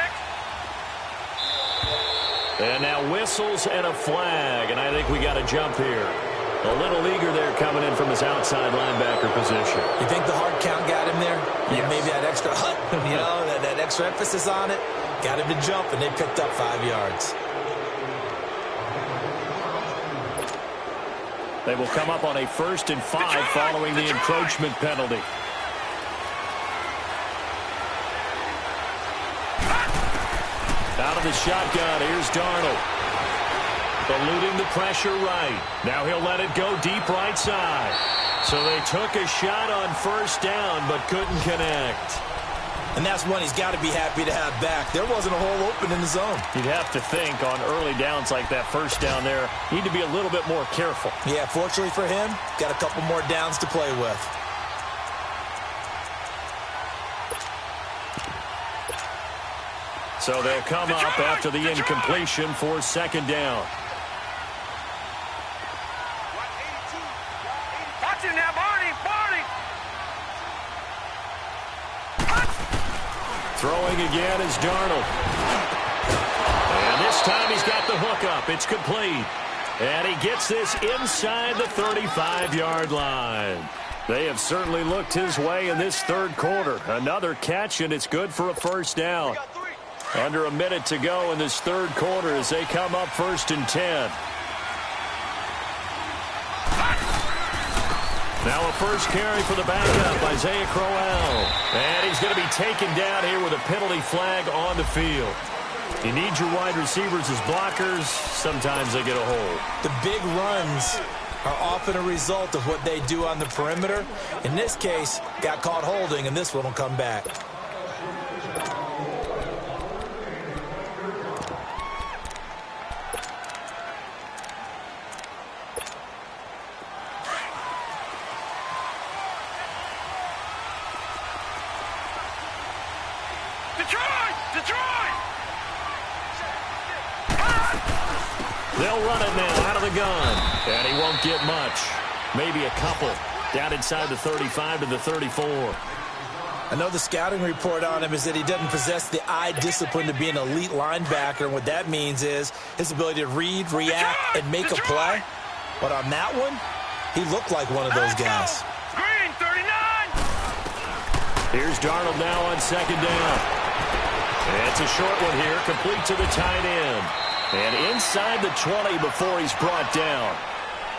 And now whistles and a flag, and I think we got a jump here. A little eager there coming in from his outside linebacker position. You think the hard count got him there? Yes. Maybe that extra hut, that extra emphasis on it, got him to jump, and they picked up 5 yards. They will come up on a 1st and 5 following the encroachment penalty. Out of the shotgun, here's Darnold. Eluding the pressure right. Now he'll let it go deep right side. So they took a shot on 1st down, but couldn't connect. And that's one he's got to be happy to have back. There wasn't a hole open in the zone. You'd have to think on early downs like that 1st down there, need to be a little bit more careful. Yeah, fortunately for him, got a couple more downs to play with. So they'll come up after the incompletion for 2nd down. Watch it now, Barney. Throwing again is Darnold. And this time he's got the hook up. It's complete. And he gets this inside the 35-yard line. They have certainly looked his way in this 3rd quarter. Another catch, and it's good for a 1st down. Under a minute to go in this 3rd quarter as they come up 1st and 10. Now a first carry for the backup, Isaiah Crowell. And he's going to be taken down here with a penalty flag on the field. You need your wide receivers as blockers. Sometimes they get a hold. The big runs are often a result of what they do on the perimeter. In this case, got caught holding, and this one will come back. They'll run it now out of the gun. And he won't get much. Maybe a couple. Down inside the 35 to the 34. I know the scouting report on him is that he doesn't possess the eye discipline to be an elite linebacker. And what that means is his ability to read, react, and make a play. But on that one, he looked like one of those guys. Green, 39. Here's Darnold now on 2nd down. It's a short one here, complete to the tight end. And inside the 20 before he's brought down.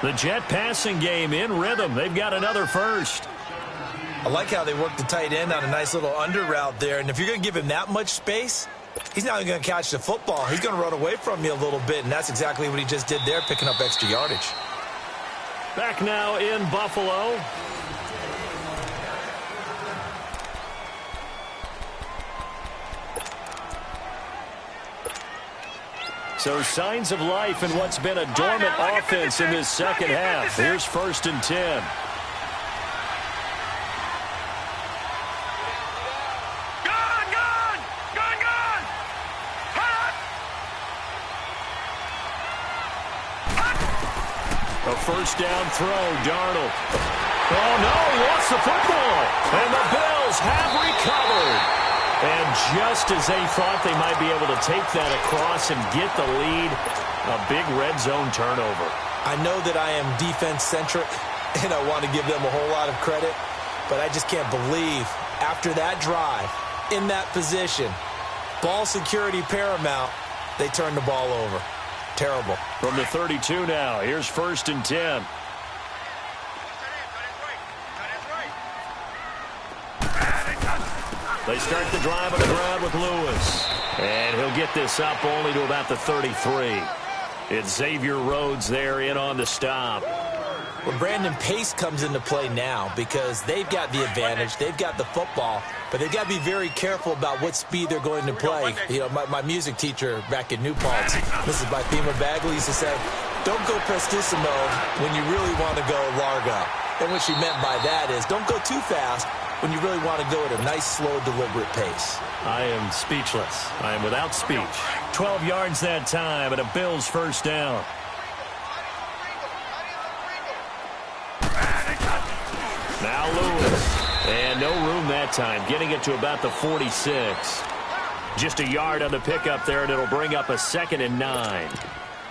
The Jet passing game in rhythm. They've got another first. I like how they work the tight end on a nice little under route there. And if you're going to give him that much space, He's not even going to catch the football. He's going to run away from you a little bit, and that's exactly what he just did there, picking up extra yardage. Back now in Buffalo. So signs of life in what's been a dormant offense in this second half. Here's 1st and 10. A first down throw, Darnold. Oh, no, he lost the football. And the Bills have recovered. And just as they thought they might be able to take that across and get the lead, a big red zone turnover. I know that I am defense-centric, and I want to give them a whole lot of credit, but I just can't believe after that drive, in that position, ball security paramount, they turned the ball over. Terrible. From the 32 now, here's 1st and 10. They start the drive on the ground with Lewis. And he'll get this up only to about the 33. It's Xavier Rhodes there in on the stop. Well, Brandon, pace comes into play now because they've got the advantage. They've got the football, but they've got to be very careful about what speed they're going to play. You know, my music teacher back in New Paltz, Mrs. Bifema Bagley, used to say, don't go prestissimo when you really want to go largo. And what she meant by that is don't go too fast when you really want to go at a nice, slow, deliberate pace. I am speechless. I am without speech. 12 yards that time and a Bills first down. Now Lewis. And no room that time. Getting it to about the 46. Just a yard on the pickup there, and it'll bring up a 2nd and 9.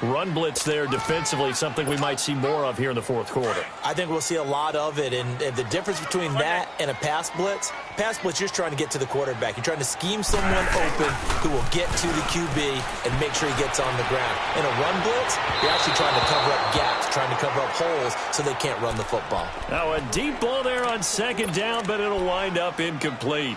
Run blitz there defensively, something we might see more of here in the fourth quarter. I think we'll see a lot of it, and the difference between that and a pass blitz, you're just trying to get to the quarterback. You're trying to scheme someone open who will get to the QB and make sure he gets on the ground. In a run blitz, you're actually trying to cover up gaps, trying to cover up holes so they can't run the football. Now a deep ball there on 2nd down, but it'll wind up incomplete.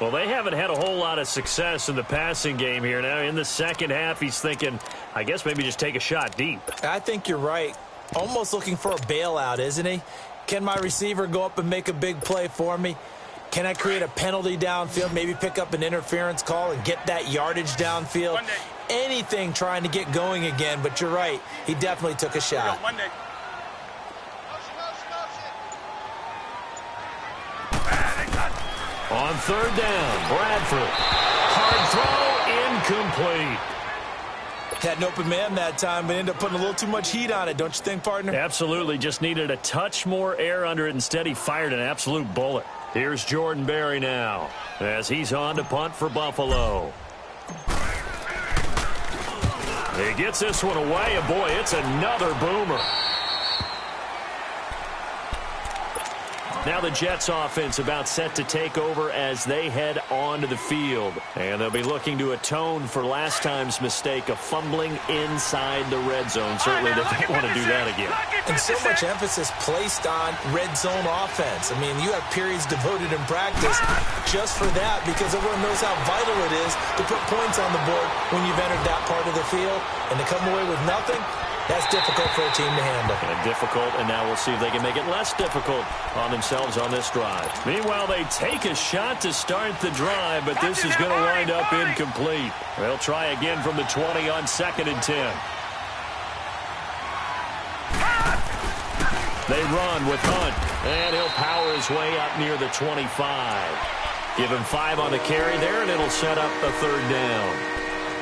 Well, they haven't had a whole lot of success in the passing game here. Now, in the second half, he's thinking, I guess maybe just take a shot deep. I think you're right. Almost looking for a bailout, isn't he? Can my receiver go up and make a big play for me? Can I create a penalty downfield, maybe pick up an interference call and get that yardage downfield? Anything trying to get going again, but you're right. He definitely took a shot. On 3rd down, Bradford. Hard throw, incomplete. Had an open man that time, but ended up putting a little too much heat on it, don't you think, partner? Absolutely. Just needed a touch more air under it. Instead, he fired an absolute bullet. Here's Jordan Berry now as he's on to punt for Buffalo. He gets this one away, and boy, it's another boomer. Now the Jets offense about set to take over as they head onto the field. And they'll be looking to atone for last time's mistake of fumbling inside the red zone. Certainly they don't want to do that again. And so much emphasis placed on red zone offense. I mean, you have periods devoted in practice just for that because everyone knows how vital it is to put points on the board when you've entered that part of the field. And to come away with nothing, that's difficult for a team to handle. And difficult, and now we'll see if they can make it less difficult on themselves on this drive. Meanwhile, they take a shot to start the drive, but this is going to wind up incomplete. They'll try again from the 20 on 2nd and 10. They run with Hunt, and he'll power his way up near the 25. Give him 5 on the carry there, and it'll set up a 3rd down.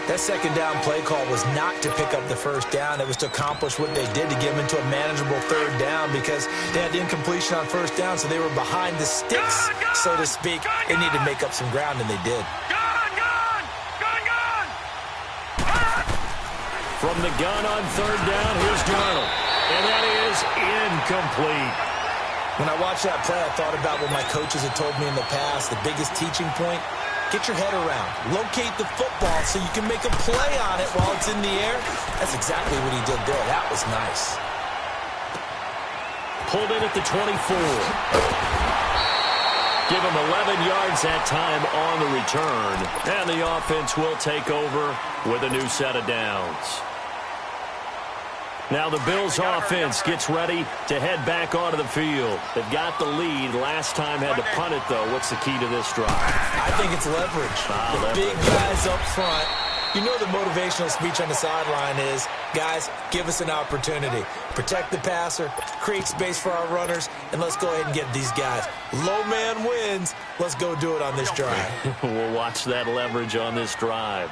That 2nd down play call was not to pick up the 1st down. It was to accomplish what they did to get them into a manageable 3rd down because they had the incompletion on 1st down, so they were behind the sticks, so to speak. They needed to make up some ground, and they did. From the gun on 3rd down, here's Darnold. And that is incomplete. When I watched that play, I thought about what my coaches had told me in the past. The biggest teaching point, get your head around. Locate the football so you can make a play on it while it's in the air. That's exactly what he did there. That was nice. Pulled in at the 24. Give him 11 yards that time on the return. And the offense will take over with a new set of downs. Now the Bills offense gets ready to head back onto the field. They've got the lead. Last time had to punt it, though. What's the key to this drive? I think it's leverage. Big guys up front. You know the motivational speech on the sideline is, guys, give us an opportunity. Protect the passer, create space for our runners, and let's go ahead and get these guys. Low man wins. Let's go do it on this drive. We'll watch that leverage on this drive.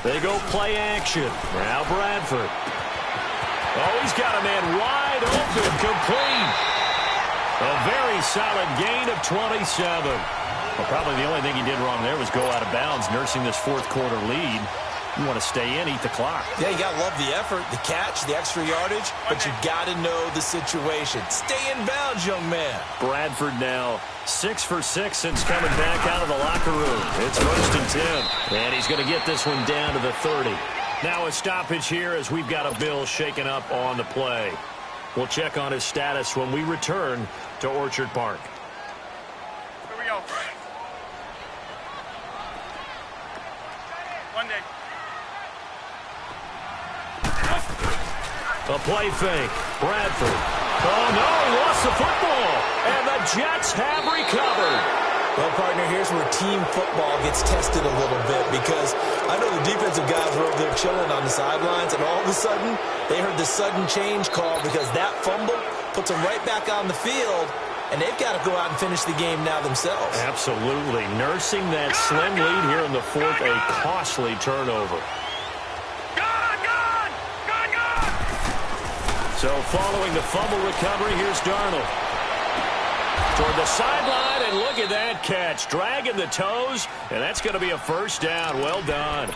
They go play action. Now Bradford. Oh, he's got a man wide open, complete. A very solid gain of 27. Well, probably the only thing he did wrong there was go out of bounds, nursing this fourth-quarter lead. You want to stay in, eat the clock. Yeah, you got to love the effort, the catch, the extra yardage, but you got to know the situation. Stay in bounds, young man. Bradford now 6 for 6 since coming back out of the locker room. It's 1st and 10. And he's going to get this one down to the 30. Now a stoppage here as we've got a Bill shaken up on the play. We'll check on his status when we return to Orchard Park. Here we go. One day. A play fake. Bradford. Oh, no, he lost the football. And the Jets have recovered. Well, partner, here's where team football gets tested a little bit because I know the defensive guys were over there chilling on the sidelines, and all of a sudden, they heard the sudden change call because that fumble puts them right back on the field, and they've got to go out and finish the game now themselves. Absolutely. Nursing that slim lead here in the fourth, a costly turnover. So following the fumble recovery, here's Darnold. Toward the sideline, and look at that catch. Dragging the toes, and that's going to be a first down. Well done.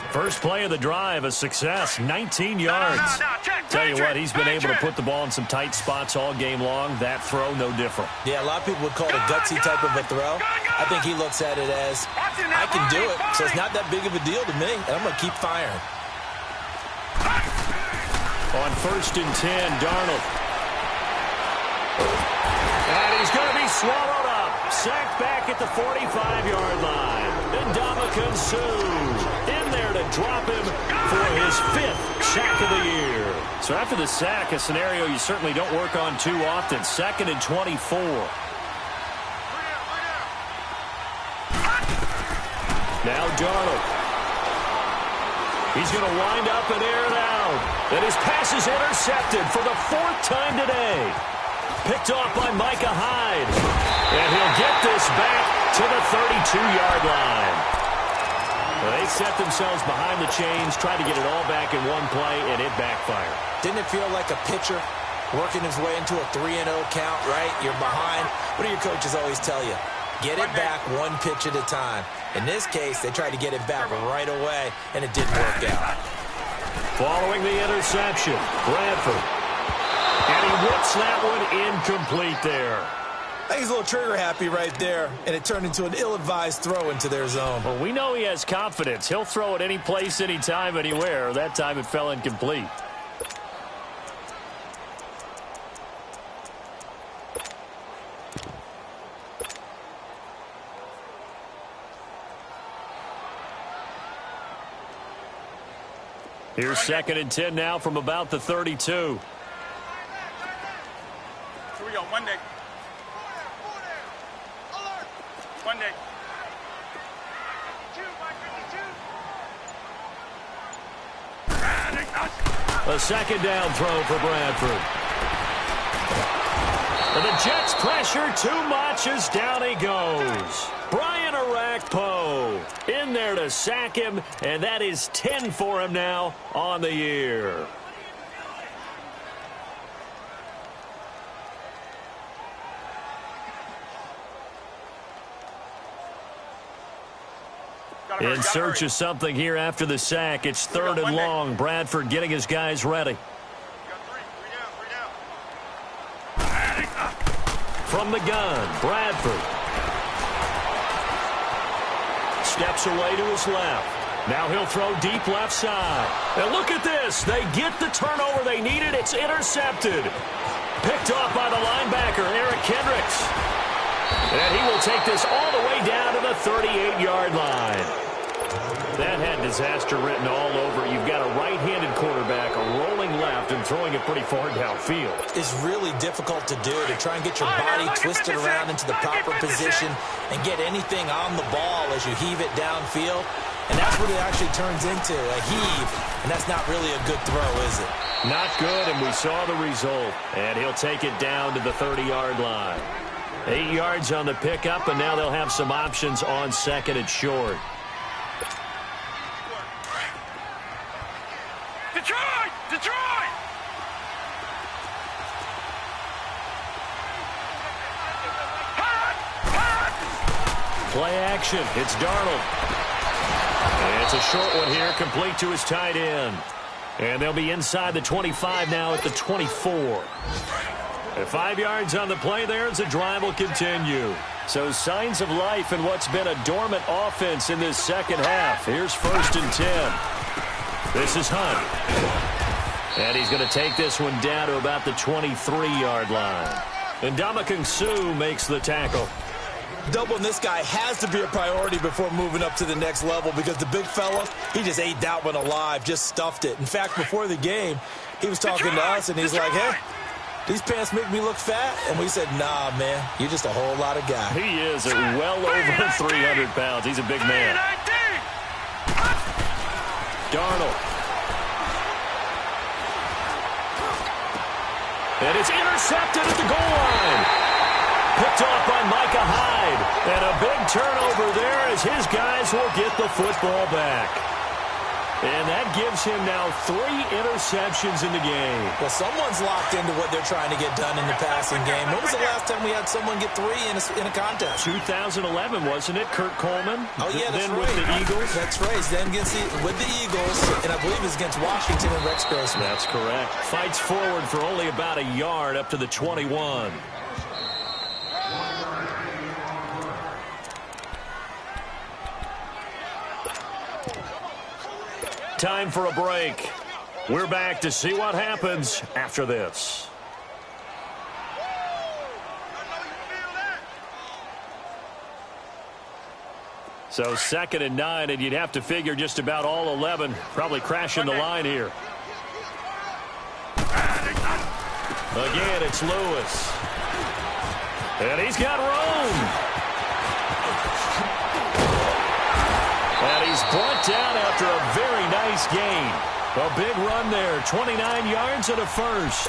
First play of the drive, a success, 19 yards. Tell you what, he's been able to put the ball in some tight spots all game long. That throw, no different. Yeah, a lot of people would call it a gutsy type of a throw. I think he looks at it as, I can do it, so it's not that big of a deal to me, and I'm going to keep firing. On 1st and 10, Darnold. And he's going to be swallowed up. Sacked back at the 45-yard line. Ndamukong Suh in there to drop him for his 5th sack of the year. So after the sack, a scenario you certainly don't work on too often. 2nd and 24. Now Darnold. He's going to wind up and air it out. And his pass is intercepted for the 4th time today. Picked off by Micah Hyde. And he'll get this back to the 32-yard line. Well, they set themselves behind the chains, tried to get it all back in one play, and it backfired. Didn't it feel like a pitcher working his way into a 3-0 count, right? You're behind. What do your coaches always tell you? Get it back one pitch at a time. In this case, they tried to get it back right away, and it didn't work out. Following the interception, Bradford. And he whips that one incomplete there. I think he's a little trigger happy right there, and it turned into an ill-advised throw into their zone. Well, we know he has confidence. He'll throw it any place, anytime, anywhere. That time it fell incomplete. Here's 2nd and 10 now from about the 32. Here we go. One day. One day. A 2nd down throw for Bradford. And the Jets pressure too much as down he goes. Brian Orakpo in there to sack him, and that is 10 for him now on the year. In search of something here after the sack. It's 3rd and long. Bradford getting his guys ready. From the gun, Bradford. Steps away to his left. Now he'll throw deep left side. And look at this. They get the turnover they needed. It's intercepted. Picked off by the linebacker, Eric Kendricks. And he will take this all the way down to the 38-yard line. That had disaster written all over it. You've got a right-handed quarterback, a rolling left, and throwing it pretty far downfield. It's really difficult to do, to try and get your body twisted around into the proper position and get anything on the ball as you heave it downfield. And that's what it actually turns into, a heave. And that's not really a good throw, is it? Not good, and we saw the result. And he'll take it down to the 30-yard line. 8 yards on the pickup, and now they'll have some options on second and short. Detroit! Detroit! Play action. It's Darnold. And it's a short one here, complete to his tight end. And they'll be inside the 25 now at the 24. And 5 yards on the play there as the drive will continue. So signs of life in what's been a dormant offense in this second half. Here's 1st and 10. This is Hunt. And he's going to take this one down to about the 23-yard line. And Ndamukong Suh makes the tackle. Doubling this guy has to be a priority before moving up to the next level because the big fella, he just ate that one alive, just stuffed it. In fact, before the game, he was talking to us, and he's like, hey, these pants make me look fat. And we said, nah, man, you're just a whole lot of guy. He is at well over 300 pounds. He's a big man. Darnold. And it's intercepted at the goal line. Picked off by Micah Hyde. And a big turnover there as his guys will get the football back. And that gives him now 3 interceptions in the game. Well, someone's locked into what they're trying to get done in the passing game. When was the last time we had someone get 3 in a contest? 2011, wasn't it? Kurt Coleman? Oh, yeah, that's then right. with the Eagles? That's right. Then with the Eagles, and I believe it's against Washington and Rex Grossman. That's correct. Fights forward for only about a yard up to the 21. Time for a break. We're back to see what happens after this. So 2nd and 9, and you'd have to figure just about all 11 probably crashing the line here. Again, it's Lewis. And he's got room. And he's brought down after a very nice gain. A big run there, 29 yards and a first.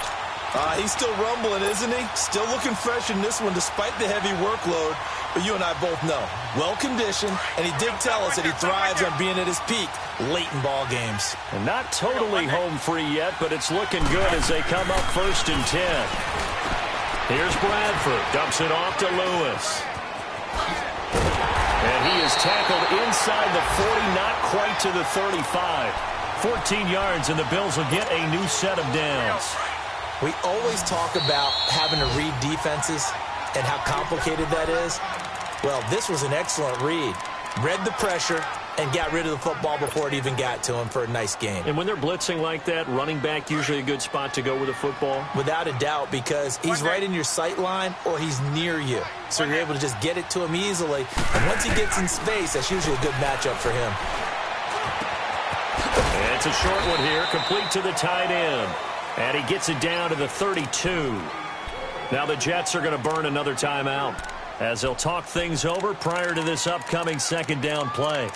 He's still rumbling, isn't he? Still looking fresh in this one despite the heavy workload. But you and I both know, well-conditioned, and he did tell us that he thrives on being at his peak late in ball games. And not totally home free yet, but it's looking good as they come up 1st and 10. Here's Bradford, dumps it off to Lewis. And he is tackled inside the 40, not quite to the 35. 14 yards, and the Bills will get a new set of downs. We always talk about having to read defenses and how complicated that is. Well, this was an excellent read. Read the pressure and got rid of the football before it even got to him for a nice game. And when they're blitzing like that, running back usually a good spot to go with the football? Without a doubt, because he's right in your sight line or he's near you. So you're able to just get it to him easily. And once he gets in space, that's usually a good matchup for him. And it's a short one here, complete to the tight end. And he gets it down to the 32. Now the Jets are going to burn another timeout as they'll talk things over prior to this upcoming 2nd down play.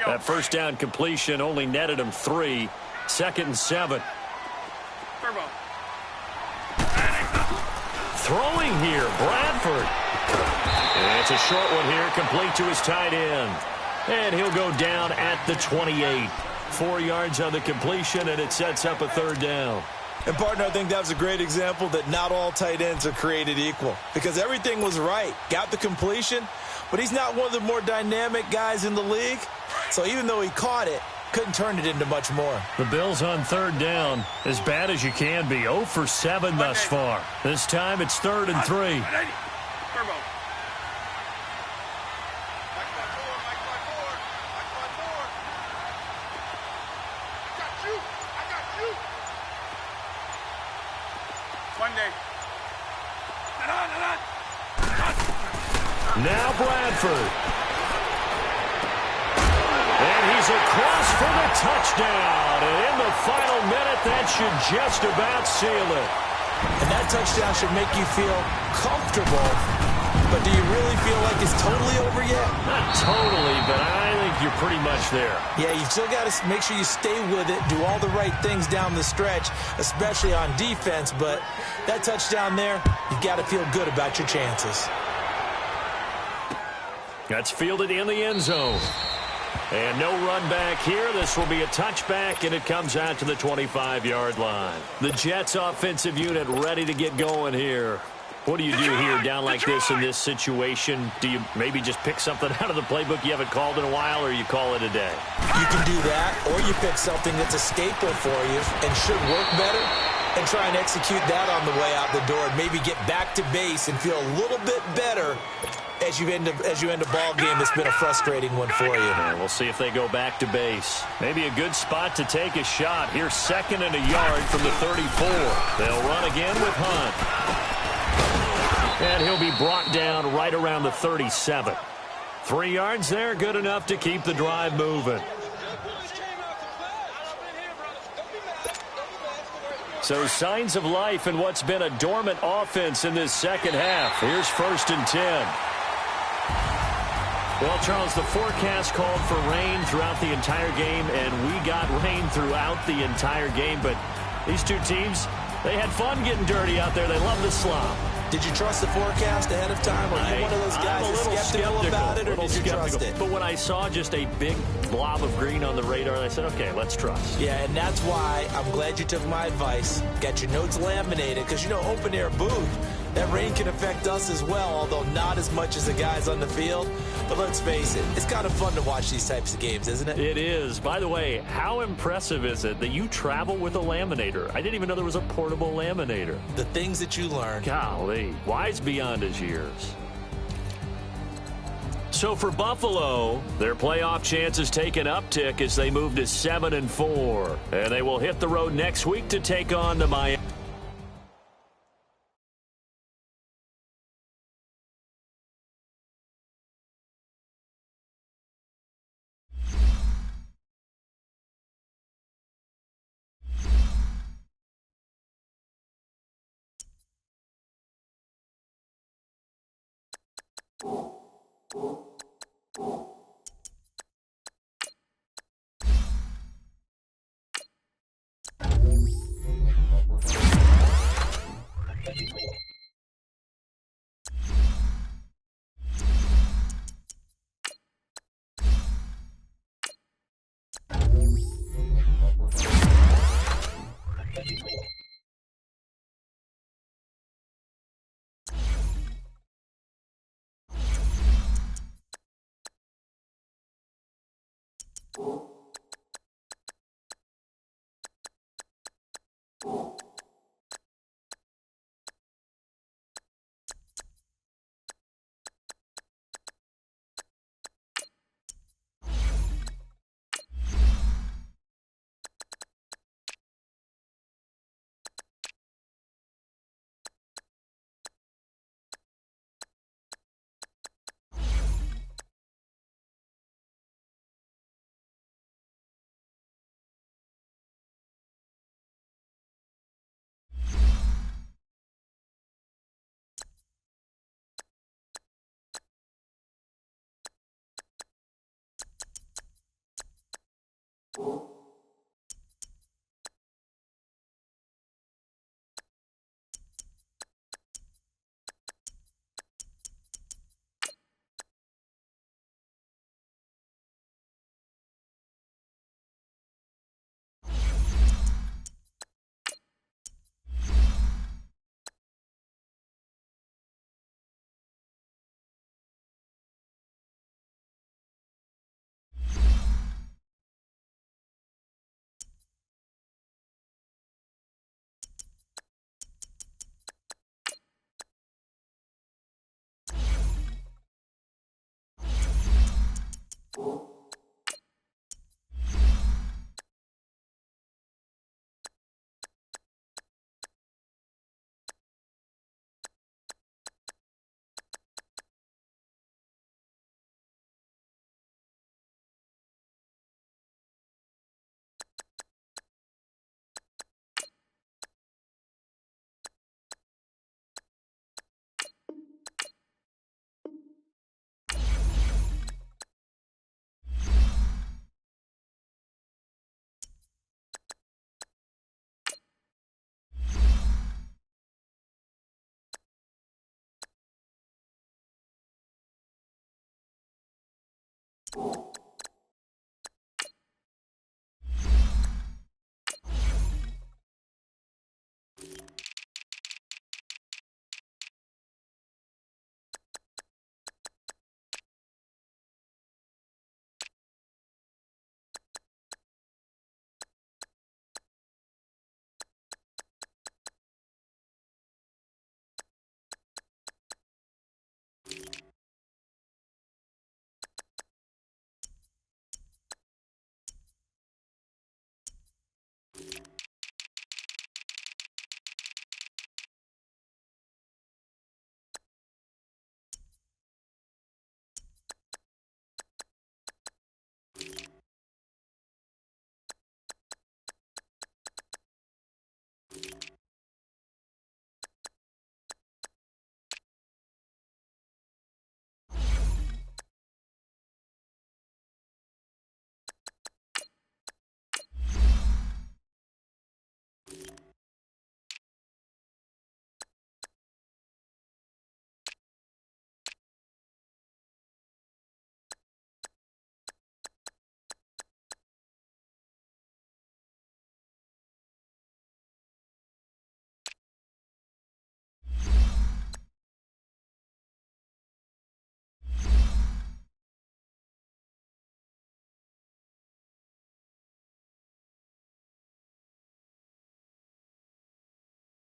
That 1st down completion only netted him 3. 2nd and 7. Throwing here, Bradford. And it's a short one here, complete to his tight end. And he'll go down at the 28. 4 yards on the completion, and it sets up a 3rd down. And, partner, I think that was a great example that not all tight ends are created equal. Because everything was right. Got the completion, but he's not one of the more dynamic guys in the league. So even though he caught it, Couldn't turn it into much more. The Bills on third down, as bad as you can be. 0 for 7 thus far. This time it's 3rd and 3. Now Bradford. And he's across for the touchdown. And in the final minute, that should just about seal it. And that touchdown should make you feel comfortable. But do you really feel like it's totally over yet? Not totally, but I think you're pretty much there. Yeah, you still got to make sure you stay with it, do all the right things down the stretch, especially on defense. But that touchdown there, you've got to feel good about your chances. That's fielded in the end zone. And no run back here. This will be a touchback, and it comes out to the 25-yard line. The Jets offensive unit ready to get going here. What do you do here down like this in this situation? Do you maybe just pick something out of the playbook you haven't called in a while, or you call it a day? You can do that, or you pick something that's a staple for you and should work better and try and execute that on the way out the door and maybe get back to base and feel a little bit better as you end a ball game that's been a frustrating one for you. Yeah, we'll see if they go back to base. Maybe a good spot to take a shot. Here's 2nd and a yard from the 34. They'll run again with Hunt. And he'll be brought down right around the 37. 3 yards there, good enough to keep the drive moving. So signs of life in what's been a dormant offense in this second half. Here's 1st and 10. Well, Charles, the forecast called for rain throughout the entire game, and we got rain throughout the entire game. But these two teams, they had fun getting dirty out there. They love the slop. Did you trust the forecast ahead of time? Or are you one of those guys that's skeptical about it, or did you trust it? But when I saw just a big blob of green on the radar, I said, okay, let's trust. Yeah, and that's why I'm glad you took my advice. Got your notes laminated, because, you know, open-air booth, that rain can affect us as well, although not as much as the guys on the field. But let's face it, it's kind of fun to watch these types of games, isn't it? It is. By the way, how impressive is it that you travel with a laminator? I didn't even know there was a portable laminator. The things that you learn. Golly, wise beyond his years. So for Buffalo, their playoff chances take an uptick as they move to 7-4. And they will hit the road next week to take on the Miami.